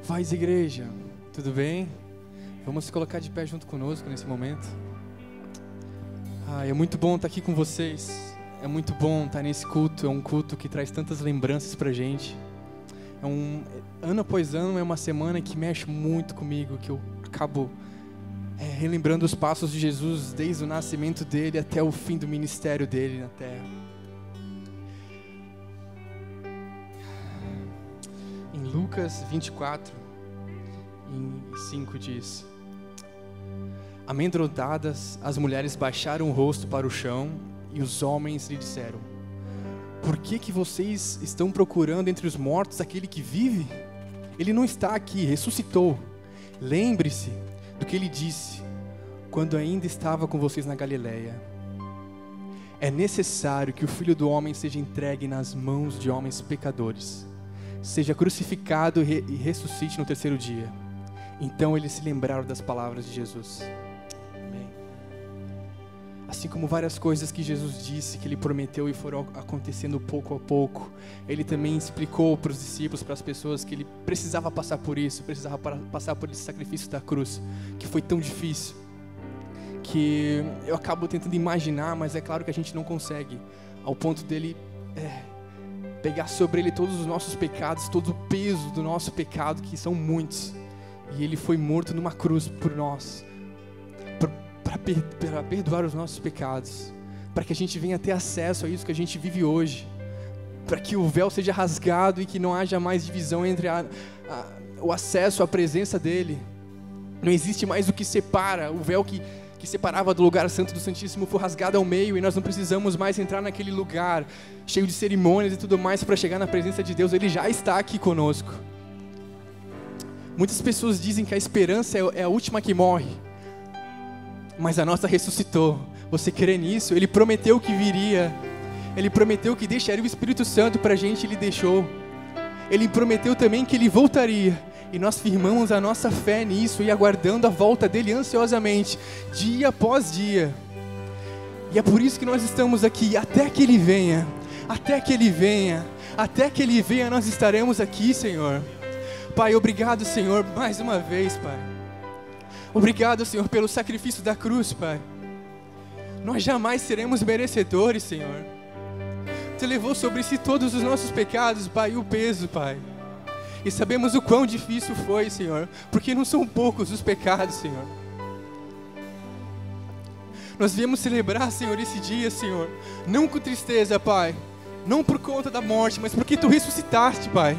Paz, igreja, tudo bem? Vamos se colocar de pé junto conosco nesse momento. É muito bom estar aqui com vocês. É muito bom estar nesse culto. É um culto que traz tantas lembranças pra gente. Ano após ano é uma semana que mexe muito comigo, que eu acabo relembrando os passos de Jesus desde o nascimento dele até o fim do ministério dele na terra. Em Lucas 24, em 5 diz: amedrontadas, as mulheres baixaram o rosto para o chão e os homens lhe disseram: por que vocês estão procurando entre os mortos aquele que vive? Ele não está aqui, ressuscitou. Lembre-se do que ele disse quando ainda estava com vocês na Galileia. É necessário que o Filho do Homem seja entregue nas mãos de homens pecadores, seja crucificado e ressuscite no terceiro dia. Então eles se lembraram das palavras de Jesus. Amém. Assim como várias coisas que Jesus disse, que ele prometeu e foram acontecendo pouco a pouco, ele também explicou para os discípulos, para as pessoas, que ele precisava passar por isso, precisava passar por esse sacrifício da cruz, que foi tão difícil, que eu acabo tentando imaginar, mas é claro que a gente não consegue, ao ponto dele pegar sobre ele todos os nossos pecados, todo o peso do nosso pecado, que são muitos, e ele foi morto numa cruz por nós, para perdoar os nossos pecados, para que a gente venha ter acesso a isso que a gente vive hoje, para que o véu seja rasgado e que não haja mais divisão entre o acesso à presença dele. Não existe mais o que separa. O véu que separava do lugar santo do Santíssimo foi rasgado ao meio, e nós não precisamos mais entrar naquele lugar cheio de cerimônias e tudo mais para chegar na presença de Deus. Ele já está aqui conosco. Muitas pessoas dizem que a esperança é a última que morre, mas a nossa ressuscitou. Você crê nisso? Ele prometeu que viria. Ele prometeu que deixaria o Espírito Santo para a gente, ele deixou. Ele prometeu também que ele voltaria. E nós firmamos a nossa fé nisso e aguardando a volta dele ansiosamente, dia após dia. E é por isso que nós estamos aqui, até que ele venha. Até que ele venha. Até que ele venha, nós estaremos aqui, Senhor. Pai, obrigado, Senhor, mais uma vez, Pai. Obrigado, Senhor, pelo sacrifício da cruz, Pai. Nós jamais seremos merecedores, Senhor. Você levou sobre si todos os nossos pecados, Pai, e o peso, Pai. E sabemos o quão difícil foi, Senhor, porque não são poucos os pecados, Senhor. Nós viemos celebrar, Senhor, esse dia, Senhor, não com tristeza, Pai, não por conta da morte, mas porque Tu ressuscitaste, Pai.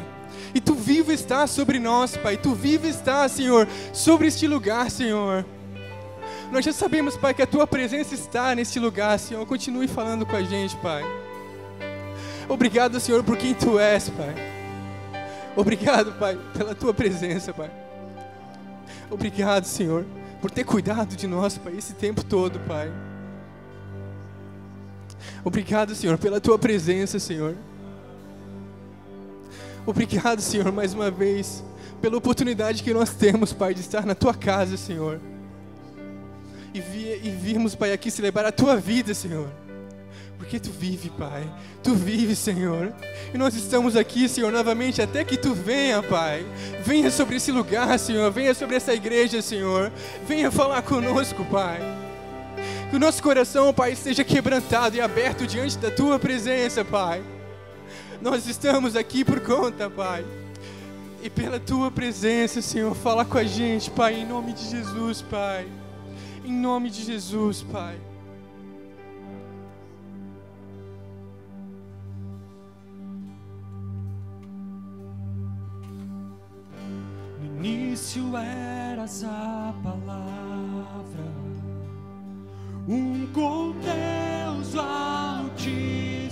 E Tu vivo estás sobre nós, Pai. Tu vivo estás, Senhor, sobre este lugar, Senhor. Nós já sabemos, Pai, que a Tua presença está neste lugar, Senhor. Continue falando com a gente, Pai. Obrigado, Senhor, por quem Tu és, Pai. Obrigado, Pai, pela Tua presença, Pai. Obrigado, Senhor, por ter cuidado de nós, Pai, esse tempo todo, Pai. Obrigado, Senhor, pela Tua presença, Senhor. Obrigado, Senhor, mais uma vez, pela oportunidade que nós temos, Pai, de estar na Tua casa, Senhor. E virmos, Pai, aqui celebrar a Tua vida, Senhor. Porque Tu vive, Pai. Tu vive, Senhor. E nós estamos aqui, Senhor, novamente, até que Tu venha, Pai. Venha sobre esse lugar, Senhor. Venha sobre essa igreja, Senhor. Venha falar conosco, Pai. Que o nosso coração, Pai, esteja quebrantado e aberto diante da Tua presença, Pai. Nós estamos aqui por conta, Pai. E pela Tua presença, Senhor, fala com a gente, Pai, em nome de Jesus, Pai. Em nome de Jesus, Pai. No início eras a palavra, com Deus Altíssimo,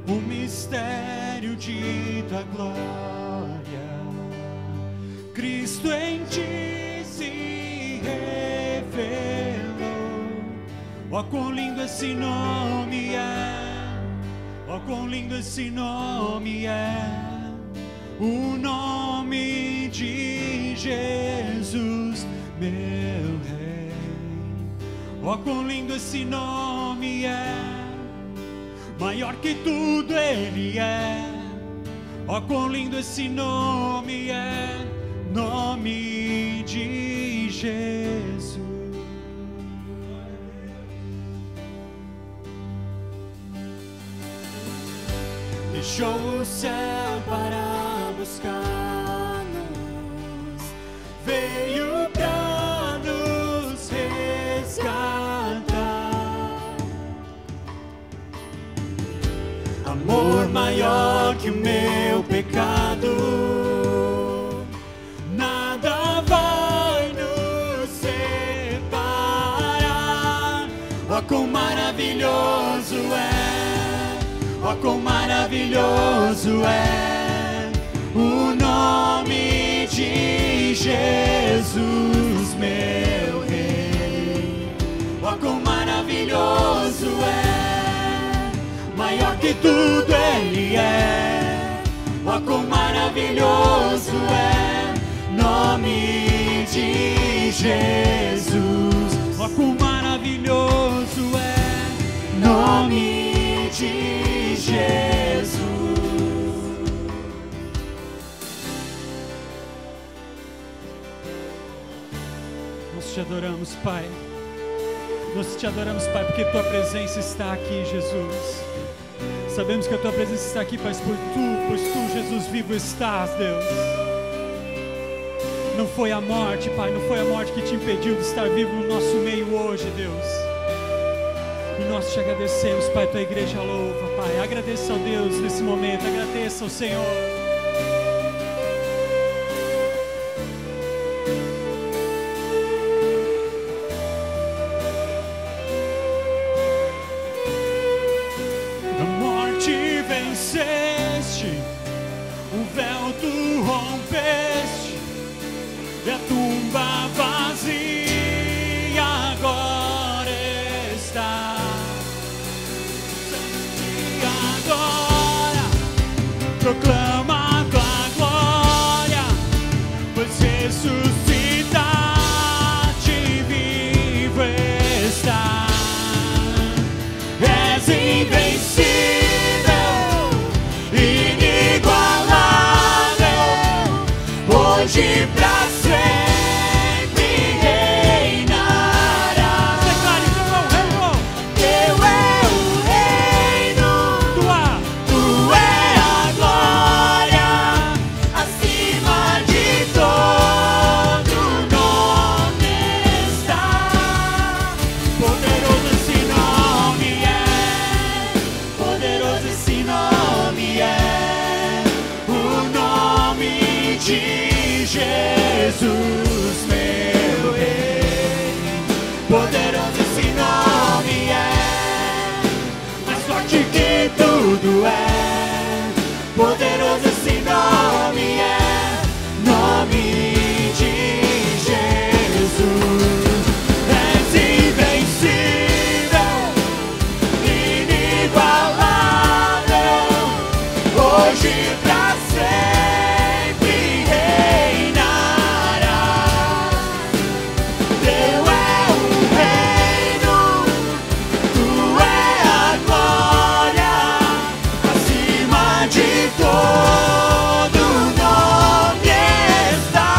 o mistério de Tua glória, Cristo em Ti se revelou. Ó, quão lindo esse nome é! Oh, quão lindo esse nome é, o nome de Jesus, meu Rei. Oh, quão lindo esse nome é, Maior que tudo Ele é. Ó, quão lindo esse nome é, nome de Jesus. Deixou o céu para buscar-nos, veio para nos resgatar. Amor maior que o meu pecado, nada vai nos separar. Ó, quão maravilhoso é, ó, quão maravilhoso é o nome de Jesus, meu Rei. Ó, quão maravilhoso é, maior que tudo Ele é. Ó, quão maravilhoso é, nome de Jesus. Ó, quão maravilhoso é, nome de Jesus. Nós te adoramos, Pai. Nós te adoramos, Pai, porque Tua presença está aqui, Jesus. Sabemos que a Tua presença está aqui, Pai, pois Tu, Jesus, vivo estás, Deus. Não foi a morte, Pai, não foi a morte que te impediu de estar vivo no nosso meio hoje, Deus. E nós te agradecemos, Pai, Tua igreja louva, Pai. Agradeça ao Deus nesse momento, agradeça ao Senhor. O véu tu rompeste, e a tumba vazia agora está. E agora proclama a tua glória, pois ressuscitaste e vivo está. És invencível, hoje pra sempre reinará. Declare, teu é o reino, tua é a glória, acima de todo nome está. Poderoso esse nome é, poderoso esse nome é, o nome de Jesus, meu Rei. Poderoso esse nome é, mais forte que tudo é. Poderoso esse nome é, nome de Jesus. És invencível, inigualável, hoje pra sempre reinará. Teu é o reino, tua é a glória, acima de todo nome está.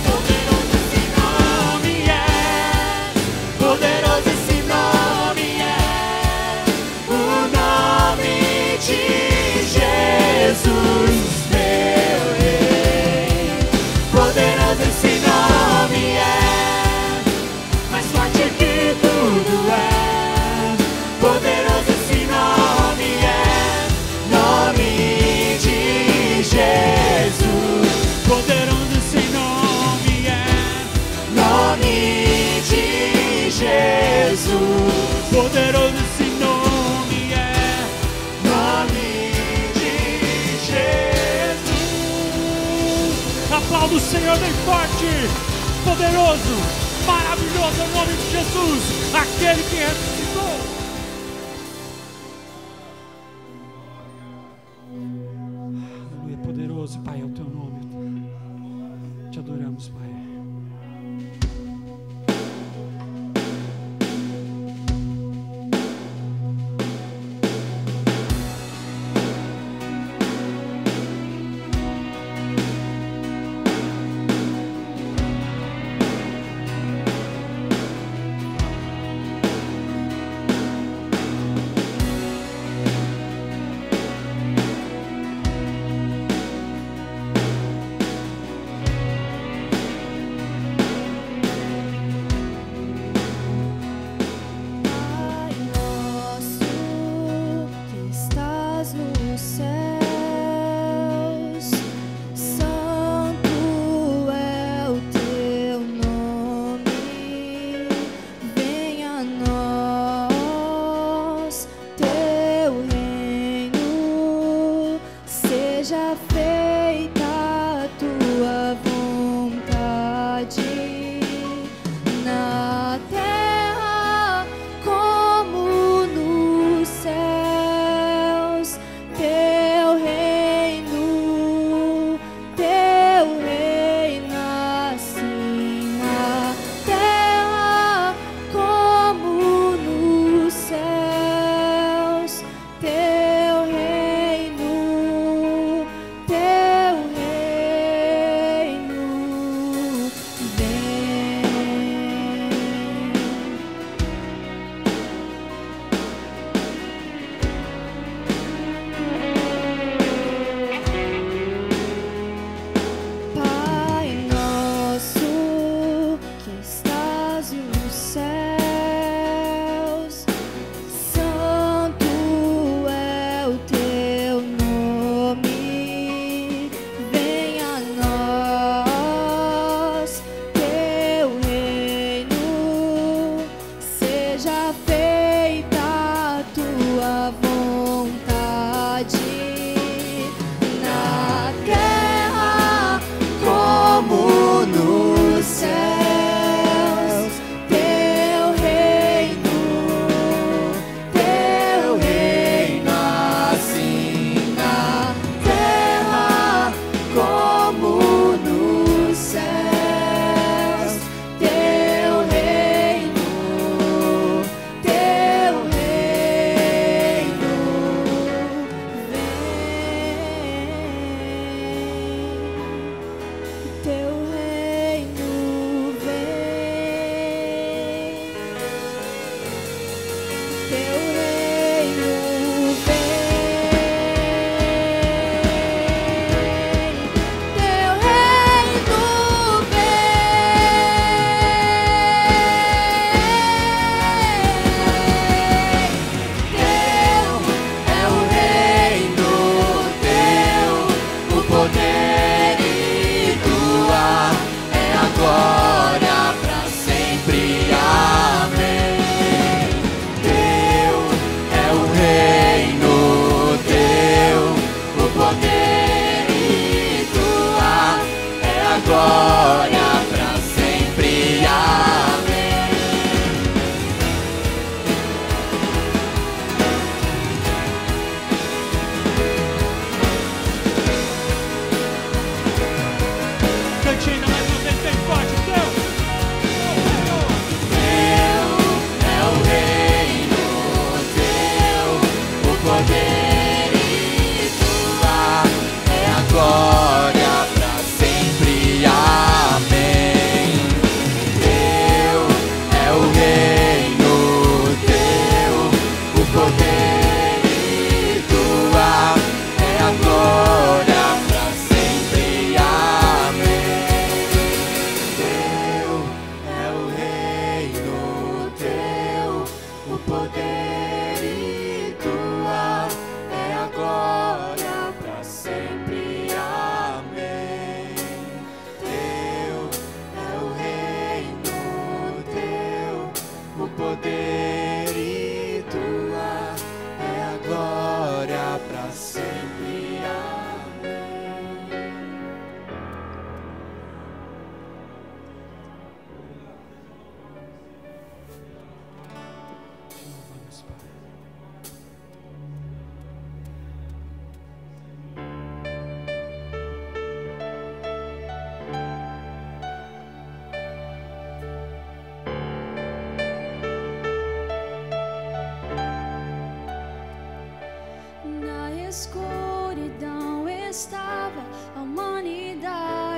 Poderoso esse nome é, poderoso esse nome é, o nome de Jesus, meu Rei. Poderoso esse nome é, mais forte que tudo é. Poderoso esse nome é, nome de Jesus. Poderoso esse nome é, nome de Jesus. Poderoso esse nome é, nome de Jesus. Aplauda o Senhor bem forte, poderoso, maravilhoso é o nome de Jesus, aquele que ressuscitou. Aleluia, poderoso, Pai, é o teu nome. Te adoramos, Pai.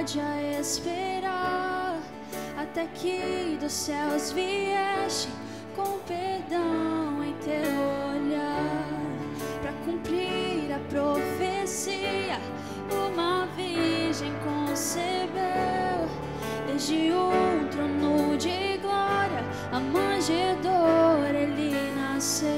pode a esperar, até que dos céus vieste com perdão em teu olhar, para cumprir a profecia. Uma virgem concebeu, desde um trono de glória, a manjedoura ele nasceu.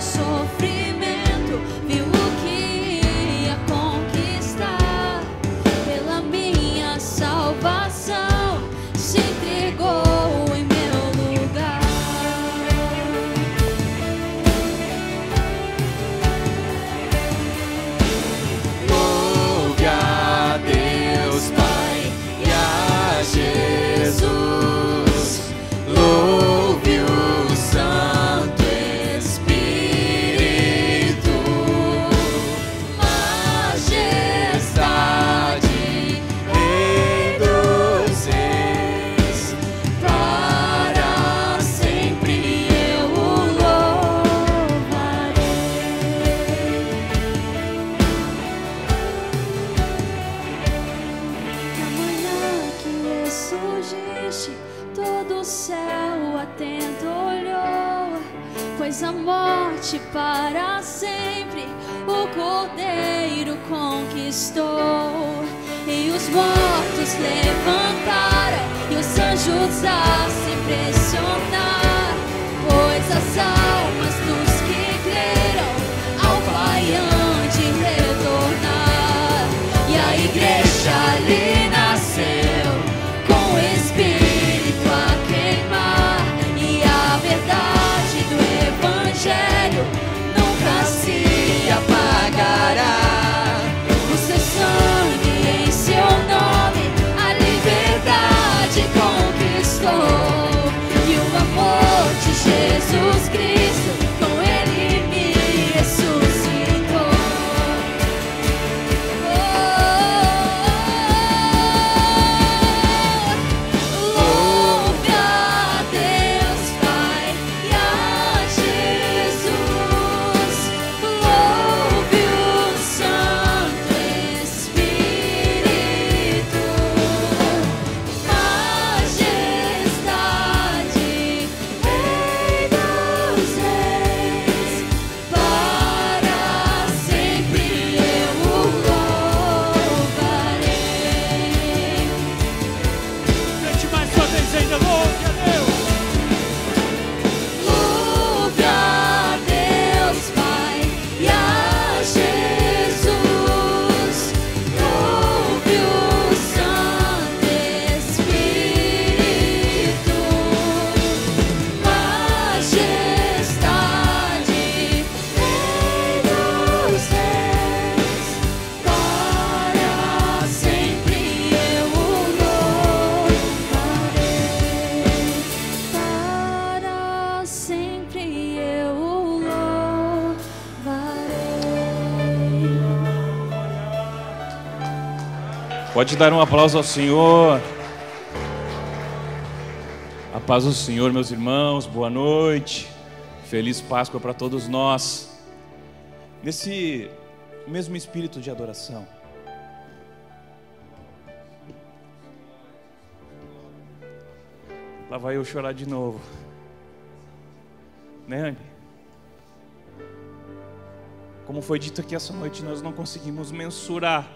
Sofrimento, viu o que ia conquistar, pela minha salvação se entregou em meu lugar. Louve a Deus Pai e a Jesus, louve o Santo Espírito. Todo o céu atento olhou, pois a morte para sempre o Cordeiro conquistou. E os mortos levantaram e os anjos a se impressionar, pois as almas dos que creram ao Pai hão de retornar. E a igreja ali nasceu com o Espírito a queimar, e a verdade do Evangelho nunca se apagará. O seu sangue em seu nome a liberdade conquistou, e o amor de Jesus Cristo com ele me ressuscitou. Louve a Deus Pai e a Jesus, louve o Santo Espírito. Majestade, Rei dos Reis, para sempre eu o louvarei. Cante mais uma vez ainda, louve a Deus. Louve a Deus Pai e a Jesus, louve o Santo Espírito. Majestade, Rei dos Reis, para sempre eu o louvarei. Para sempre eu o louvarei. Pode dar um aplauso ao Senhor. A paz do Senhor, meus irmãos, boa noite. Feliz Páscoa para todos nós. Nesse mesmo espírito de adoração, lá vai eu chorar de novo, né, Andy? Como foi dito aqui essa noite, nós não conseguimos mensurar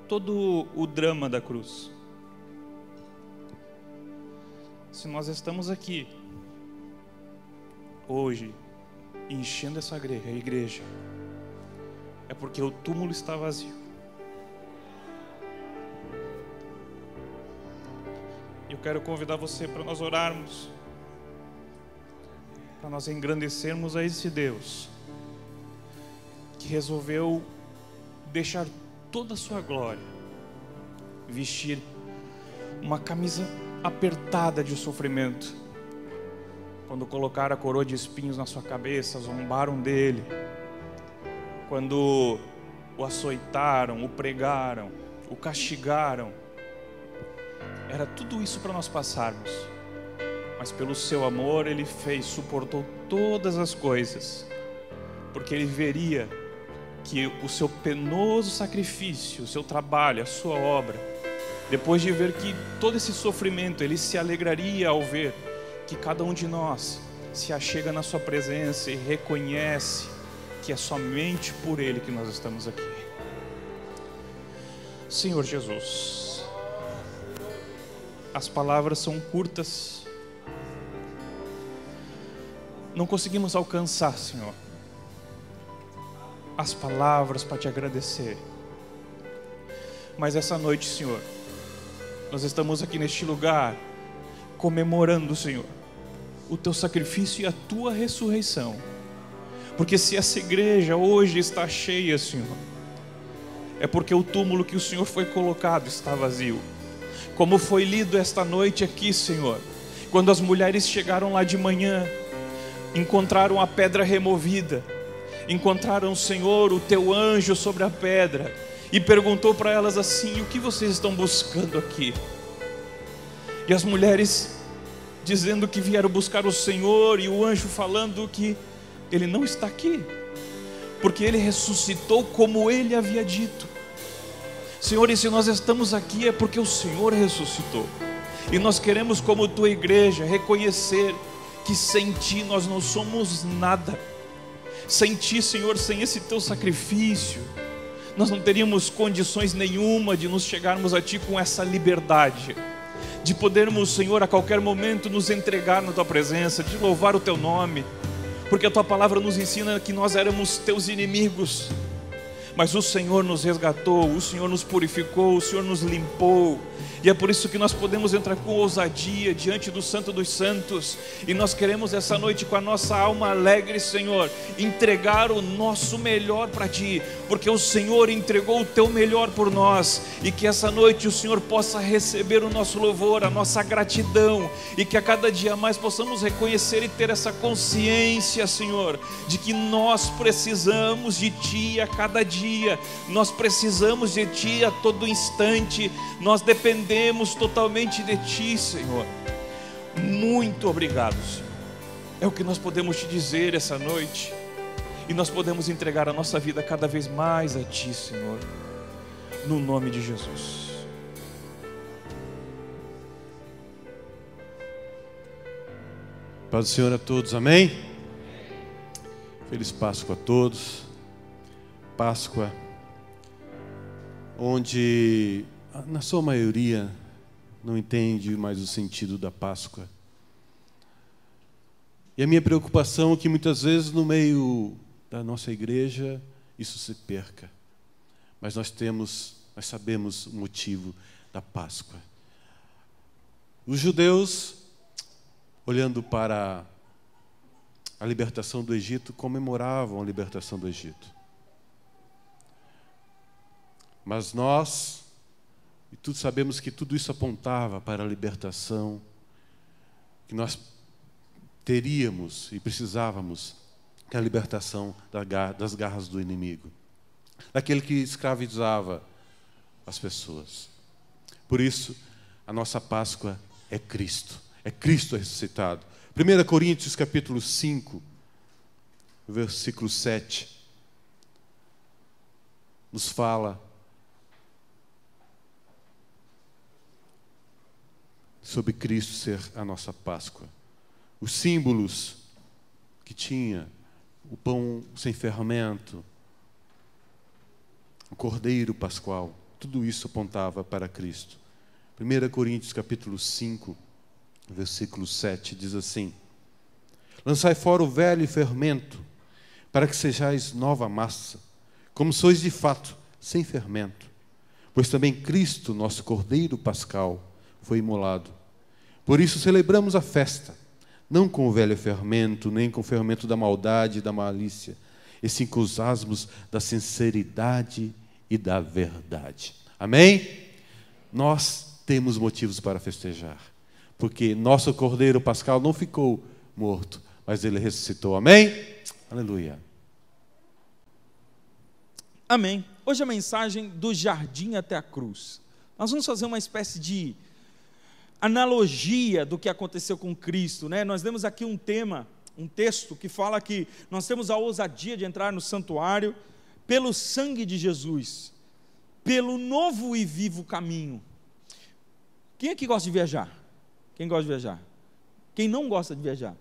todo o drama da cruz. se nós estamos aqui hoje, enchendo essa igreja, é porque o túmulo está vazio. Eu quero convidar você para nós orarmos, para nós engrandecermos a esse Deus que resolveu deixar toda a sua glória, vestir uma camisa apertada de sofrimento. Quando colocaram a coroa de espinhos na sua cabeça, zombaram dele. Quando o açoitaram, o pregaram, o castigaram. Era tudo isso para nós passarmos. Mas pelo seu amor ele suportou todas as coisas. Porque ele veria que o seu penoso sacrifício, o seu trabalho, a sua obra, depois de ver que todo esse sofrimento, ele se alegraria ao ver que cada um de nós se achega na sua presença e reconhece que é somente por Ele que nós estamos aqui. Senhor Jesus, as palavras são curtas, não conseguimos alcançar, Senhor, as palavras para te agradecer. Mas essa noite, Senhor, nós estamos aqui neste lugar comemorando, Senhor, o teu sacrifício e a tua ressurreição. Porque se essa igreja hoje está cheia, Senhor, é porque o túmulo que o Senhor foi colocado está vazio. Como foi lido esta noite aqui, Senhor, quando as mulheres chegaram lá de manhã, encontraram a pedra removida, encontraram, Senhor, o teu anjo sobre a pedra, e perguntou para elas assim: o que vocês estão buscando aqui? E as mulheres dizendo que vieram buscar o Senhor, e o anjo falando que Ele não está aqui, porque Ele ressuscitou como Ele havia dito. Senhor, e se nós estamos aqui é porque o Senhor ressuscitou. E nós queremos, como tua igreja, reconhecer que sem Ti nós não somos nada. Sem Ti, Senhor, sem esse teu sacrifício, nós não teríamos condições nenhuma de nos chegarmos a Ti com essa liberdade, de podermos, Senhor, a qualquer momento nos entregar na Tua presença, de louvar o Teu nome, porque a Tua palavra nos ensina que nós éramos Teus inimigos, mas o Senhor nos resgatou, o Senhor nos purificou, o Senhor nos limpou, e é por isso que nós podemos entrar com ousadia diante do Santo dos Santos, e nós queremos essa noite, com a nossa alma alegre, Senhor, entregar o nosso melhor para Ti, porque o Senhor entregou o Teu melhor por nós, e que essa noite o Senhor possa receber o nosso louvor, a nossa gratidão, e que a cada dia mais possamos reconhecer e ter essa consciência, Senhor, de que nós precisamos de Ti a cada dia, nós precisamos de Ti a todo instante, nós dependemos totalmente de Ti, Senhor. Muito obrigado, Senhor. É o que nós podemos Te dizer essa noite, e nós podemos entregar a nossa vida cada vez mais a Ti, Senhor, no nome de Jesus. Paz do Senhor a todos, amém? Feliz Páscoa a todos. Páscoa onde na sua maioria não entende mais o sentido da Páscoa. E a minha preocupação é que muitas vezes no meio da nossa igreja isso se perca. Mas nós sabemos o motivo da Páscoa. Os judeus, olhando para a libertação do Egito, comemoravam a libertação do Egito. Mas nós, e todos sabemos que tudo isso apontava para a libertação, que nós teríamos e precisávamos, que é a libertação das garras do inimigo, daquele que escravizava as pessoas. Por isso, a nossa Páscoa é Cristo ressuscitado. 1 Coríntios capítulo 5, versículo 7, nos fala sobre Cristo ser a nossa Páscoa. Os símbolos que tinha, o pão sem fermento, o cordeiro pascual, tudo isso apontava para Cristo. 1 Coríntios capítulo 5, versículo 7, diz assim: lançai fora o velho fermento, para que sejais nova massa, como sois de fato, sem fermento. Pois também Cristo, nosso Cordeiro Pascal, foi imolado. Por isso celebramos a festa, não com o velho fermento, nem com o fermento da maldade e da malícia, e sim com os asmos da sinceridade e da verdade. Amém? Nós temos motivos para festejar, porque nosso Cordeiro Pascal não ficou morto, mas ele ressuscitou. Amém? Aleluia. Amém. Hoje a mensagem do jardim até a cruz. Nós vamos fazer uma espécie de analogia do que aconteceu com Cristo, né? Nós temos aqui um tema, um texto que fala que nós temos a ousadia de entrar no santuário pelo sangue de Jesus, pelo novo e vivo caminho. Quem aqui gosta de viajar? Quem gosta de viajar? Quem não gosta de viajar?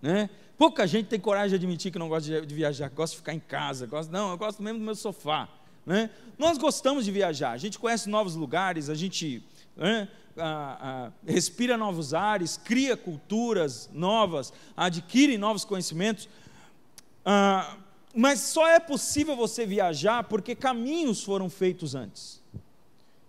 Né? Pouca gente tem coragem de admitir que não gosta de viajar, que gosta de ficar em casa, eu gosto mesmo do meu sofá, né? Nós gostamos de viajar, a gente conhece novos lugares, a gente respira novos ares, cria culturas novas, adquire novos conhecimentos, mas só é possível você viajar porque caminhos foram feitos antes.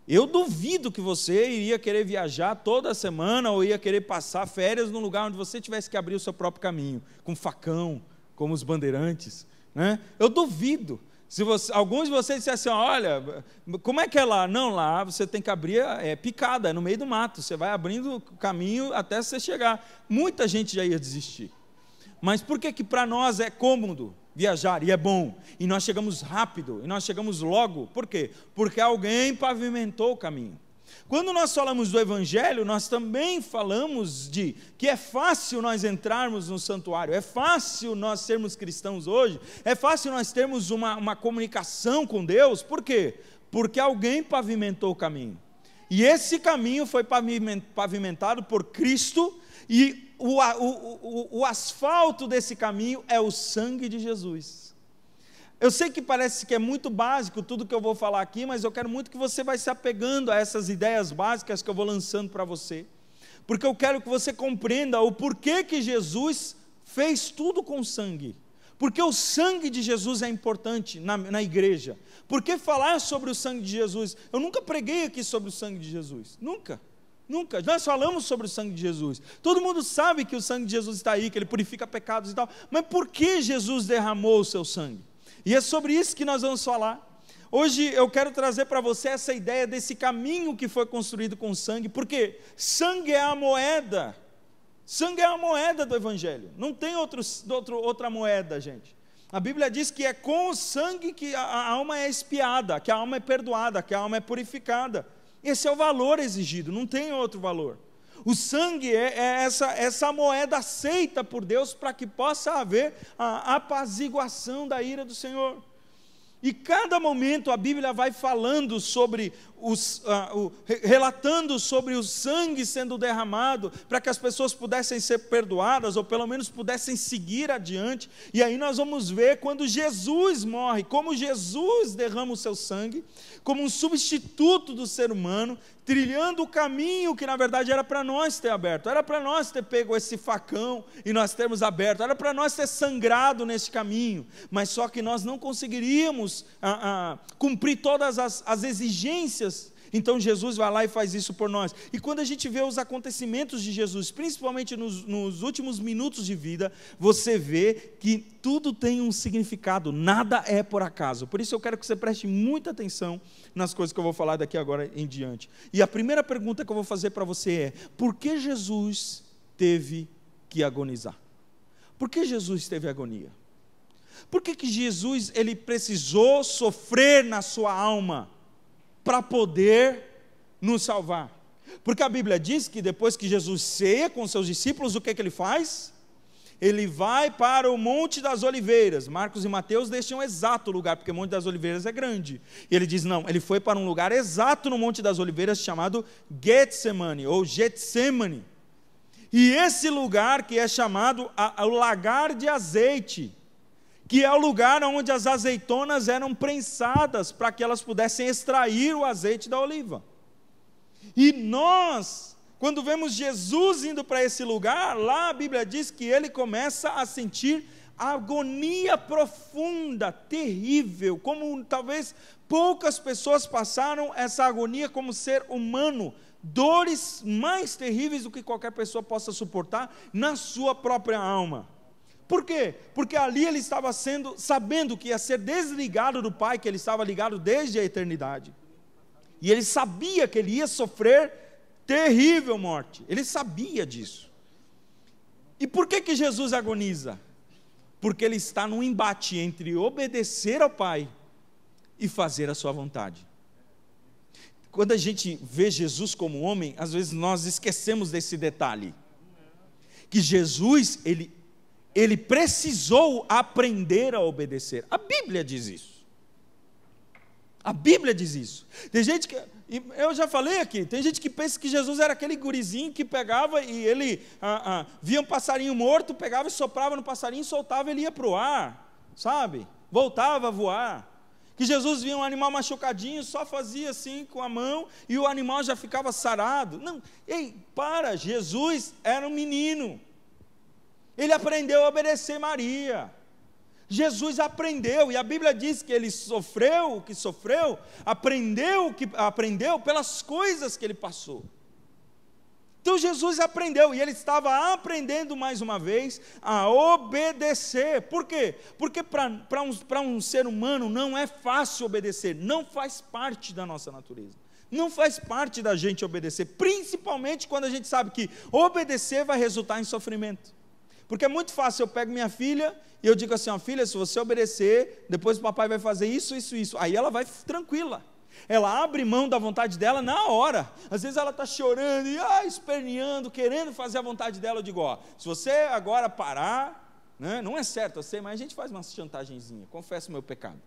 Eu duvido que você iria querer viajar toda semana ou ia querer passar férias num lugar onde você tivesse que abrir o seu próprio caminho, com facão, como os bandeirantes, né? Eu duvido. Se alguns de vocês dissessem assim, olha, como é que é lá? Não, lá você tem que abrir picada, é no meio do mato, você vai abrindo o caminho até você chegar. Muita gente já ia desistir. Mas por que para nós é cômodo viajar, e é bom, e nós chegamos rápido, e nós chegamos logo? Por quê? Porque alguém pavimentou o caminho. Quando nós falamos do Evangelho, nós também falamos de que é fácil nós entrarmos no santuário, é fácil nós sermos cristãos hoje, é fácil nós termos uma comunicação com Deus. Por quê? Porque alguém pavimentou o caminho, e esse caminho foi pavimentado por Cristo, e o asfalto desse caminho é o sangue de Jesus. Eu sei que parece que é muito básico tudo que eu vou falar aqui, mas eu quero muito que você vai se apegando a essas ideias básicas que eu vou lançando para você, porque eu quero que você compreenda o porquê que Jesus fez tudo com sangue, porque o sangue de Jesus é importante na igreja. Por que falar sobre o sangue de Jesus? Eu nunca preguei aqui sobre o sangue de Jesus, nunca. Nós falamos sobre o sangue de Jesus. Todo mundo sabe que o sangue de Jesus está aí, que ele purifica pecados e tal. Mas por que Jesus derramou o seu sangue? E é sobre isso que nós vamos falar. Hoje eu quero trazer para você essa ideia desse caminho que foi construído com sangue, porque sangue é a moeda. Sangue é a moeda do Evangelho. Não tem outra moeda, gente. A Bíblia diz que é com o sangue que a alma é expiada, que a alma é perdoada, que a alma é purificada. Esse é o valor exigido, não tem outro valor. O sangue é essa moeda aceita por Deus para que possa haver a apaziguação da ira do Senhor. E cada momento a Bíblia vai falando sobre relatando sobre o sangue sendo derramado, para que as pessoas pudessem ser perdoadas, ou pelo menos pudessem seguir adiante. E aí nós vamos ver quando Jesus morre, como Jesus derrama o seu sangue, como um substituto do ser humano, trilhando o caminho que na verdade era para nós ter aberto, era para nós ter pego esse facão e nós termos aberto, era para nós ter sangrado nesse caminho, mas só que nós não conseguiríamos cumprir todas as exigências. Então Jesus vai lá e faz isso por nós. E quando a gente vê os acontecimentos de Jesus, principalmente nos últimos minutos de vida, você vê que tudo tem um significado, nada é por acaso. Por isso eu quero que você preste muita atenção nas coisas que eu vou falar daqui agora em diante. E a primeira pergunta que eu vou fazer para você é: por que Jesus teve que agonizar? Por que Jesus teve agonia? Por que Jesus ele precisou sofrer na sua alma para poder nos salvar? Porque a Bíblia diz que depois que Jesus ceia com seus discípulos, o que ele faz? Ele vai para o Monte das Oliveiras. Marcos e Mateus deixam um exato lugar, porque o Monte das Oliveiras é grande. E ele diz, não, ele foi para um lugar exato no Monte das Oliveiras, chamado Getsemane, ou Getsemane. E esse lugar que é chamado o lagar de azeite, que é o lugar onde as azeitonas eram prensadas, para que elas pudessem extrair o azeite da oliva. E nós quando vemos Jesus indo para esse lugar, lá a Bíblia diz que ele começa a sentir agonia profunda, terrível, como talvez poucas pessoas passaram essa agonia como ser humano, dores mais terríveis do que qualquer pessoa possa suportar na sua própria alma. Por quê? Porque ali ele estava sabendo que ia ser desligado do Pai, que ele estava ligado desde a eternidade, e ele sabia que ele ia sofrer terrível morte, ele sabia disso. E por que Jesus agoniza? Porque ele está num embate entre obedecer ao Pai e fazer a sua vontade. Quando a gente vê Jesus como homem, às vezes nós esquecemos desse detalhe, que Jesus, ele precisou aprender a obedecer. A Bíblia diz isso. A Bíblia diz isso. Tem gente que, eu já falei aqui, tem gente que pensa que Jesus era aquele gurizinho que pegava e ele via um passarinho morto, pegava e soprava no passarinho, soltava e ele ia para o ar, sabe? Voltava a voar. Que Jesus via um animal machucadinho, só fazia assim com a mão e o animal já ficava sarado. Não, Jesus era um menino. Ele aprendeu a obedecer Maria. Jesus aprendeu, e a Bíblia diz que ele sofreu o que sofreu, aprendeu o que aprendeu pelas coisas que ele passou. Então Jesus aprendeu, e ele estava aprendendo mais uma vez a obedecer. Por quê? Porque para um ser humano não é fácil obedecer, não faz parte da nossa natureza, não faz parte da gente obedecer, principalmente quando a gente sabe que obedecer vai resultar em sofrimento. Porque é muito fácil, eu pego minha filha e eu digo assim, ó, filha, se você obedecer, depois o papai vai fazer isso, isso, isso. Aí ela vai tranquila. Ela abre mão da vontade dela na hora. Às vezes ela está chorando e esperneando, querendo fazer a vontade dela. Eu digo, ó, se você agora parar, né, não é certo, eu sei, mas a gente faz uma chantagenzinha, confesso o meu pecado.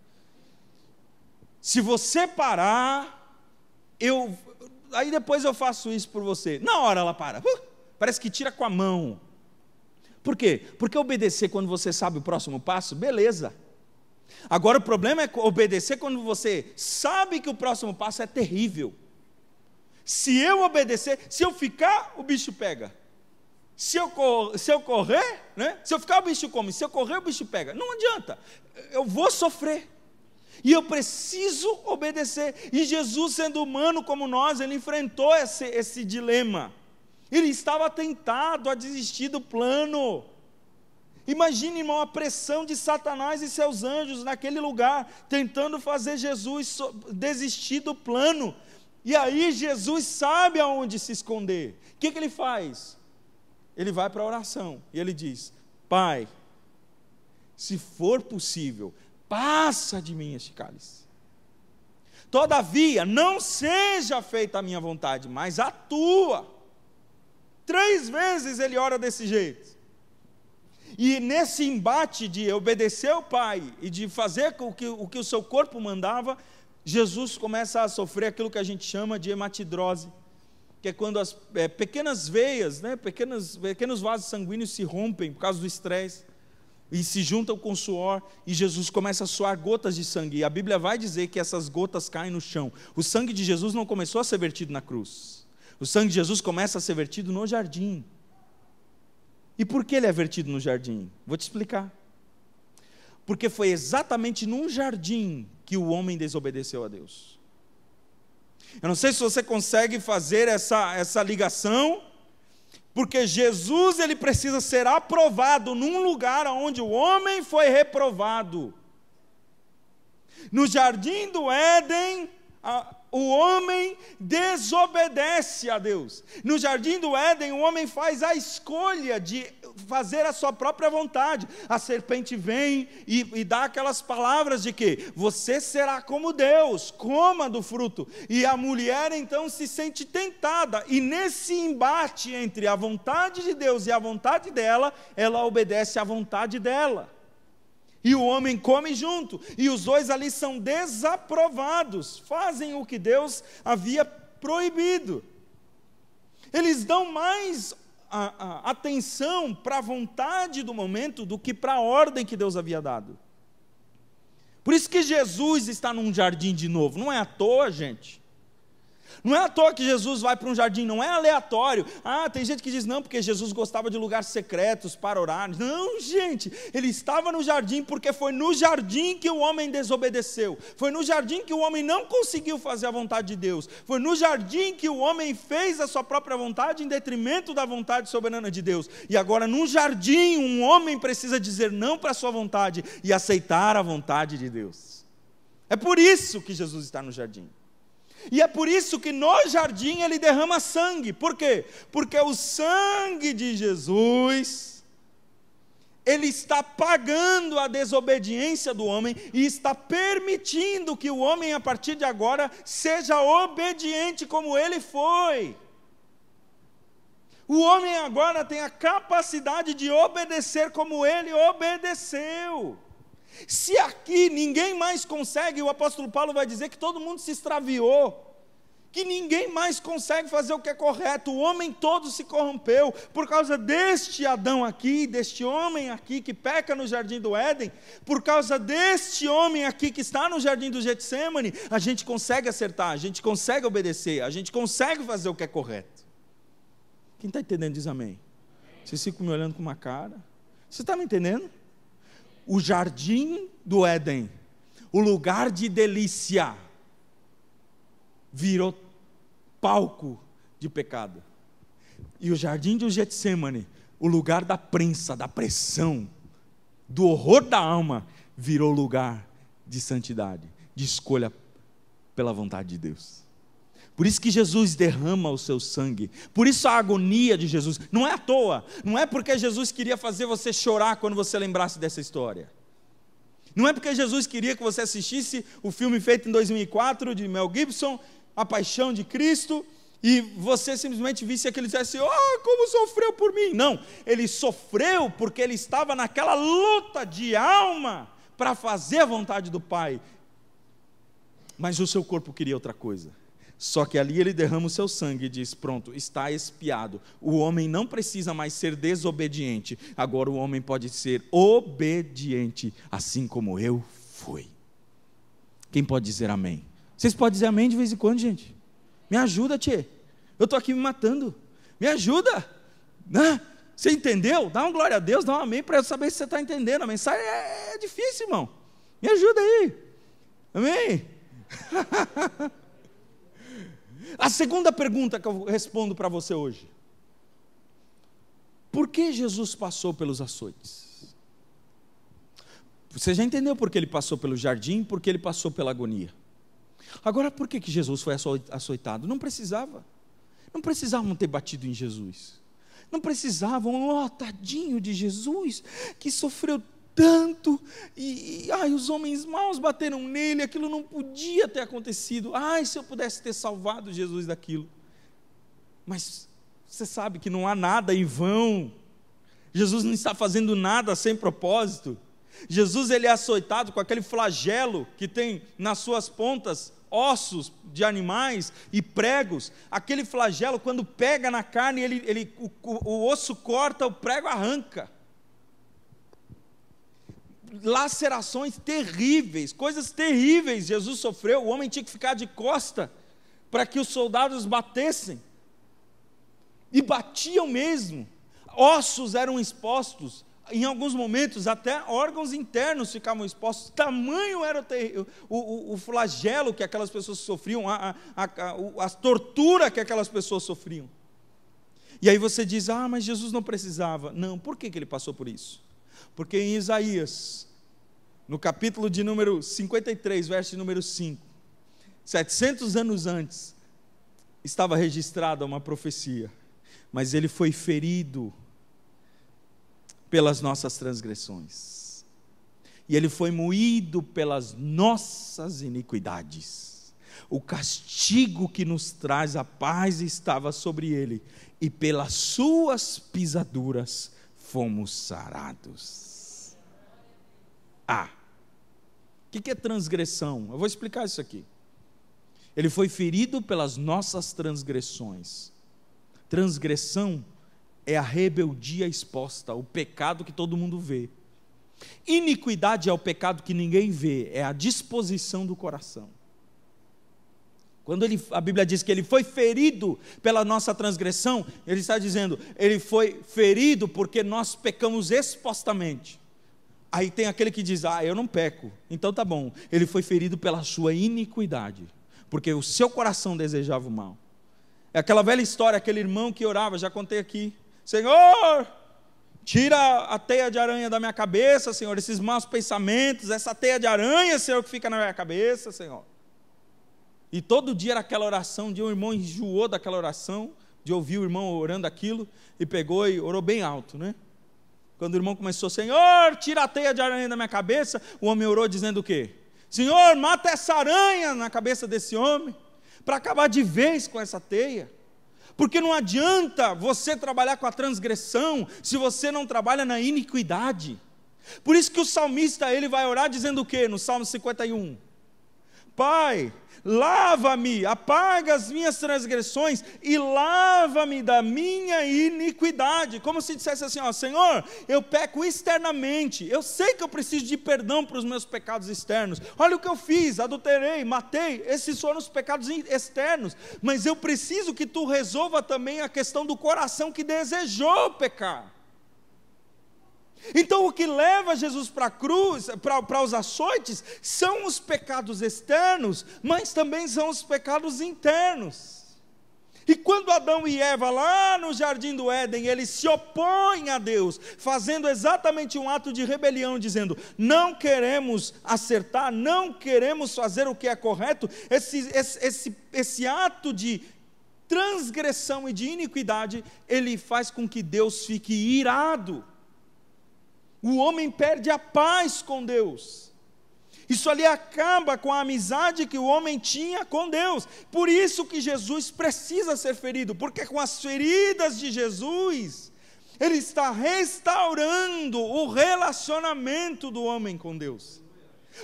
Se você parar, aí depois eu faço isso por você. Na hora ela para, parece que tira com a mão. Por quê? Porque obedecer quando você sabe o próximo passo, beleza. Agora o problema é obedecer quando você sabe que o próximo passo é terrível. Se eu obedecer, se eu ficar, o bicho pega. Se eu correr, né? Se eu ficar, o bicho come. Se eu correr, o bicho pega. Não adianta, eu vou sofrer. E eu preciso obedecer. E Jesus, sendo humano como nós, ele enfrentou esse dilema. Ele estava tentado a desistir do plano. Imagine, irmão, a pressão de Satanás e seus anjos naquele lugar, tentando fazer Jesus desistir do plano. E aí Jesus sabe aonde se esconder. O que ele faz? Ele vai para a oração e ele diz, Pai, se for possível, passa de mim este cálice. Todavia, não seja feita a minha vontade, mas a tua. 3 vezes ele ora desse jeito. E nesse embate de obedecer ao Pai e de fazer o que o seu corpo mandava, Jesus começa a sofrer aquilo que a gente chama de hematidrose, que é quando as pequenas veias, né, pequenos vasos sanguíneos se rompem por causa do estresse e se juntam com suor, e Jesus começa a suar gotas de sangue, e a Bíblia vai dizer que essas gotas caem no chão. O sangue de Jesus não começou a ser vertido na cruz. O sangue de Jesus começa a ser vertido no jardim. E por que ele é vertido no jardim? Vou te explicar. Porque foi exatamente num jardim que o homem desobedeceu a Deus. Eu não sei se você consegue fazer essa ligação, porque Jesus ele precisa ser aprovado num lugar onde o homem foi reprovado. No jardim do Éden, o homem desobedece a Deus. No jardim do Éden, o homem faz a escolha de fazer a sua própria vontade. A serpente vem e dá aquelas palavras de que você será como Deus, coma do fruto. E a mulher então se sente tentada, e nesse embate entre a vontade de Deus e a vontade dela, ela obedece à vontade dela. E o homem come junto, e os dois ali são desaprovados, fazem o que Deus havia proibido. Eles dão mais atenção para a vontade do momento do que para a ordem que Deus havia dado. Por isso que Jesus está num jardim de novo, não é à toa, gente. Não é à toa que Jesus vai para um jardim, não é aleatório. Tem gente que diz, não, porque Jesus gostava de lugares secretos para orar. Não, gente, ele estava no jardim porque foi no jardim que o homem desobedeceu. Foi no jardim que o homem não conseguiu fazer a vontade de Deus. Foi no jardim que o homem fez a sua própria vontade em detrimento da vontade soberana de Deus. E agora, num jardim, um homem precisa dizer não para a sua vontade e aceitar a vontade de Deus. É por isso que Jesus está no jardim. E é por isso que no jardim ele derrama sangue. Por quê? Porque o sangue de Jesus, ele está pagando a desobediência do homem e está permitindo que o homem, a partir de agora, seja obediente como ele foi. O homem agora tem a capacidade de obedecer como ele obedeceu. Se aqui ninguém mais consegue, o apóstolo Paulo vai dizer que todo mundo se extraviou, que ninguém mais consegue fazer o que é correto, o homem todo se corrompeu, por causa deste Adão aqui, deste homem aqui que peca no jardim do Éden, por causa deste homem aqui que está no jardim do Getsemane, a gente consegue acertar, a gente consegue obedecer, a gente consegue fazer o que é correto. Quem está entendendo diz amém. Vocês ficam me olhando com uma cara, você está me entendendo? O jardim do Éden, o lugar de delícia, virou palco de pecado. E o jardim do Getsemane, o lugar da prensa, da pressão, do horror da alma, virou lugar de santidade, de escolha pela vontade de Deus. Por isso que Jesus derrama o seu sangue, por isso a agonia de Jesus, não é à toa, não é porque Jesus queria fazer você chorar quando você lembrasse dessa história, não é porque Jesus queria que você assistisse o filme feito em 2004, de Mel Gibson, A Paixão de Cristo, e você simplesmente visse aquele e dissesse, como sofreu por mim. Não, ele sofreu porque ele estava naquela luta de alma, para fazer a vontade do Pai, mas o seu corpo queria outra coisa. Só que ali ele derrama o seu sangue e diz, pronto, está expiado. O homem não precisa mais ser desobediente. Agora o homem pode ser obediente, assim como eu fui. Quem pode dizer amém? Vocês podem dizer amém de vez em quando, gente? Me ajuda, tchê. Eu estou aqui me matando. Me ajuda. Você entendeu? Dá uma glória a Deus, dá um amém para eu saber se você está entendendo. A mensagem é difícil, irmão. Me ajuda aí. Amém? A segunda pergunta que eu respondo para você hoje: por que Jesus passou pelos açoites? Você já entendeu por que ele passou pelo jardim, por que ele passou pela agonia. Agora, por que Jesus foi açoitado? Não precisava. Não precisavam ter batido em Jesus. Não precisavam, tadinho de Jesus, que sofreu tanto, e os homens maus bateram nele, aquilo não podia ter acontecido. Se eu pudesse ter salvado Jesus daquilo. Mas você sabe que não há nada em vão. Jesus não está fazendo nada sem propósito. Jesus, ele é açoitado com aquele flagelo que tem nas suas pontas ossos de animais e pregos. Aquele flagelo, quando pega na carne, o osso corta, o prego arranca. Lacerações terríveis, coisas terríveis Jesus sofreu. O homem tinha que ficar de costa para que os soldados batessem, e batiam mesmo. Ossos eram expostos, em alguns momentos até órgãos internos ficavam expostos. Tamanho era o flagelo que aquelas pessoas sofriam, a tortura que aquelas pessoas sofriam. E aí você diz, mas Jesus não precisava. Não, por que ele passou por isso? Porque em Isaías, no capítulo de número 53, verso de número 5, 700 anos antes, estava registrada uma profecia, mas ele foi ferido pelas nossas transgressões, e ele foi moído pelas nossas iniquidades. O castigo que nos traz a paz estava sobre ele, e pelas suas pisaduras fomos sarados. O que é transgressão? Eu vou explicar isso aqui. Ele foi ferido pelas nossas transgressões. Transgressão é a rebeldia exposta, o pecado que todo mundo vê. Iniquidade é o pecado que ninguém vê, é a disposição do coração. Quando a Bíblia diz que ele foi ferido pela nossa transgressão, ele está dizendo, ele foi ferido porque nós pecamos expostamente. Aí tem aquele que diz, eu não peco, então tá bom, ele foi ferido pela sua iniquidade, porque o seu coração desejava o mal. É aquela velha história, aquele irmão que orava, já contei aqui, Senhor, tira a teia de aranha da minha cabeça, Senhor, esses maus pensamentos, essa teia de aranha, Senhor, que fica na minha cabeça, Senhor. E todo dia era aquela oração, um dia o irmão enjoou daquela oração, de ouvir o irmão orando aquilo, e pegou e orou bem alto, né? Quando o irmão começou, Senhor, tira a teia de aranha da minha cabeça, o homem orou dizendo o quê? Senhor, mata essa aranha na cabeça desse homem, para acabar de vez com essa teia. Porque não adianta você trabalhar com a transgressão, se você não trabalha na iniquidade. Por isso que o salmista, ele vai orar dizendo o quê? No Salmo 51. Pai, lava-me, apaga as minhas transgressões e lava-me da minha iniquidade. Como se dissesse assim, Senhor, eu peco externamente, eu sei que eu preciso de perdão para os meus pecados externos. Olha o que eu fiz, adulterei, matei, esses foram os pecados externos, mas eu preciso que tu resolva também a questão do coração que desejou pecar. Então o que leva Jesus para a cruz, para os açoites, são os pecados externos, mas também são os pecados internos. E quando Adão e Eva lá no jardim do Éden, eles se opõem a Deus, fazendo exatamente um ato de rebelião, dizendo, não queremos acertar, não queremos fazer o que é correto, esse ato de transgressão e de iniquidade, ele faz com que Deus fique irado. O homem perde a paz com Deus. Isso ali acaba com a amizade que o homem tinha com Deus. Por isso que Jesus precisa ser ferido, porque com as feridas de Jesus, ele está restaurando o relacionamento do homem com Deus.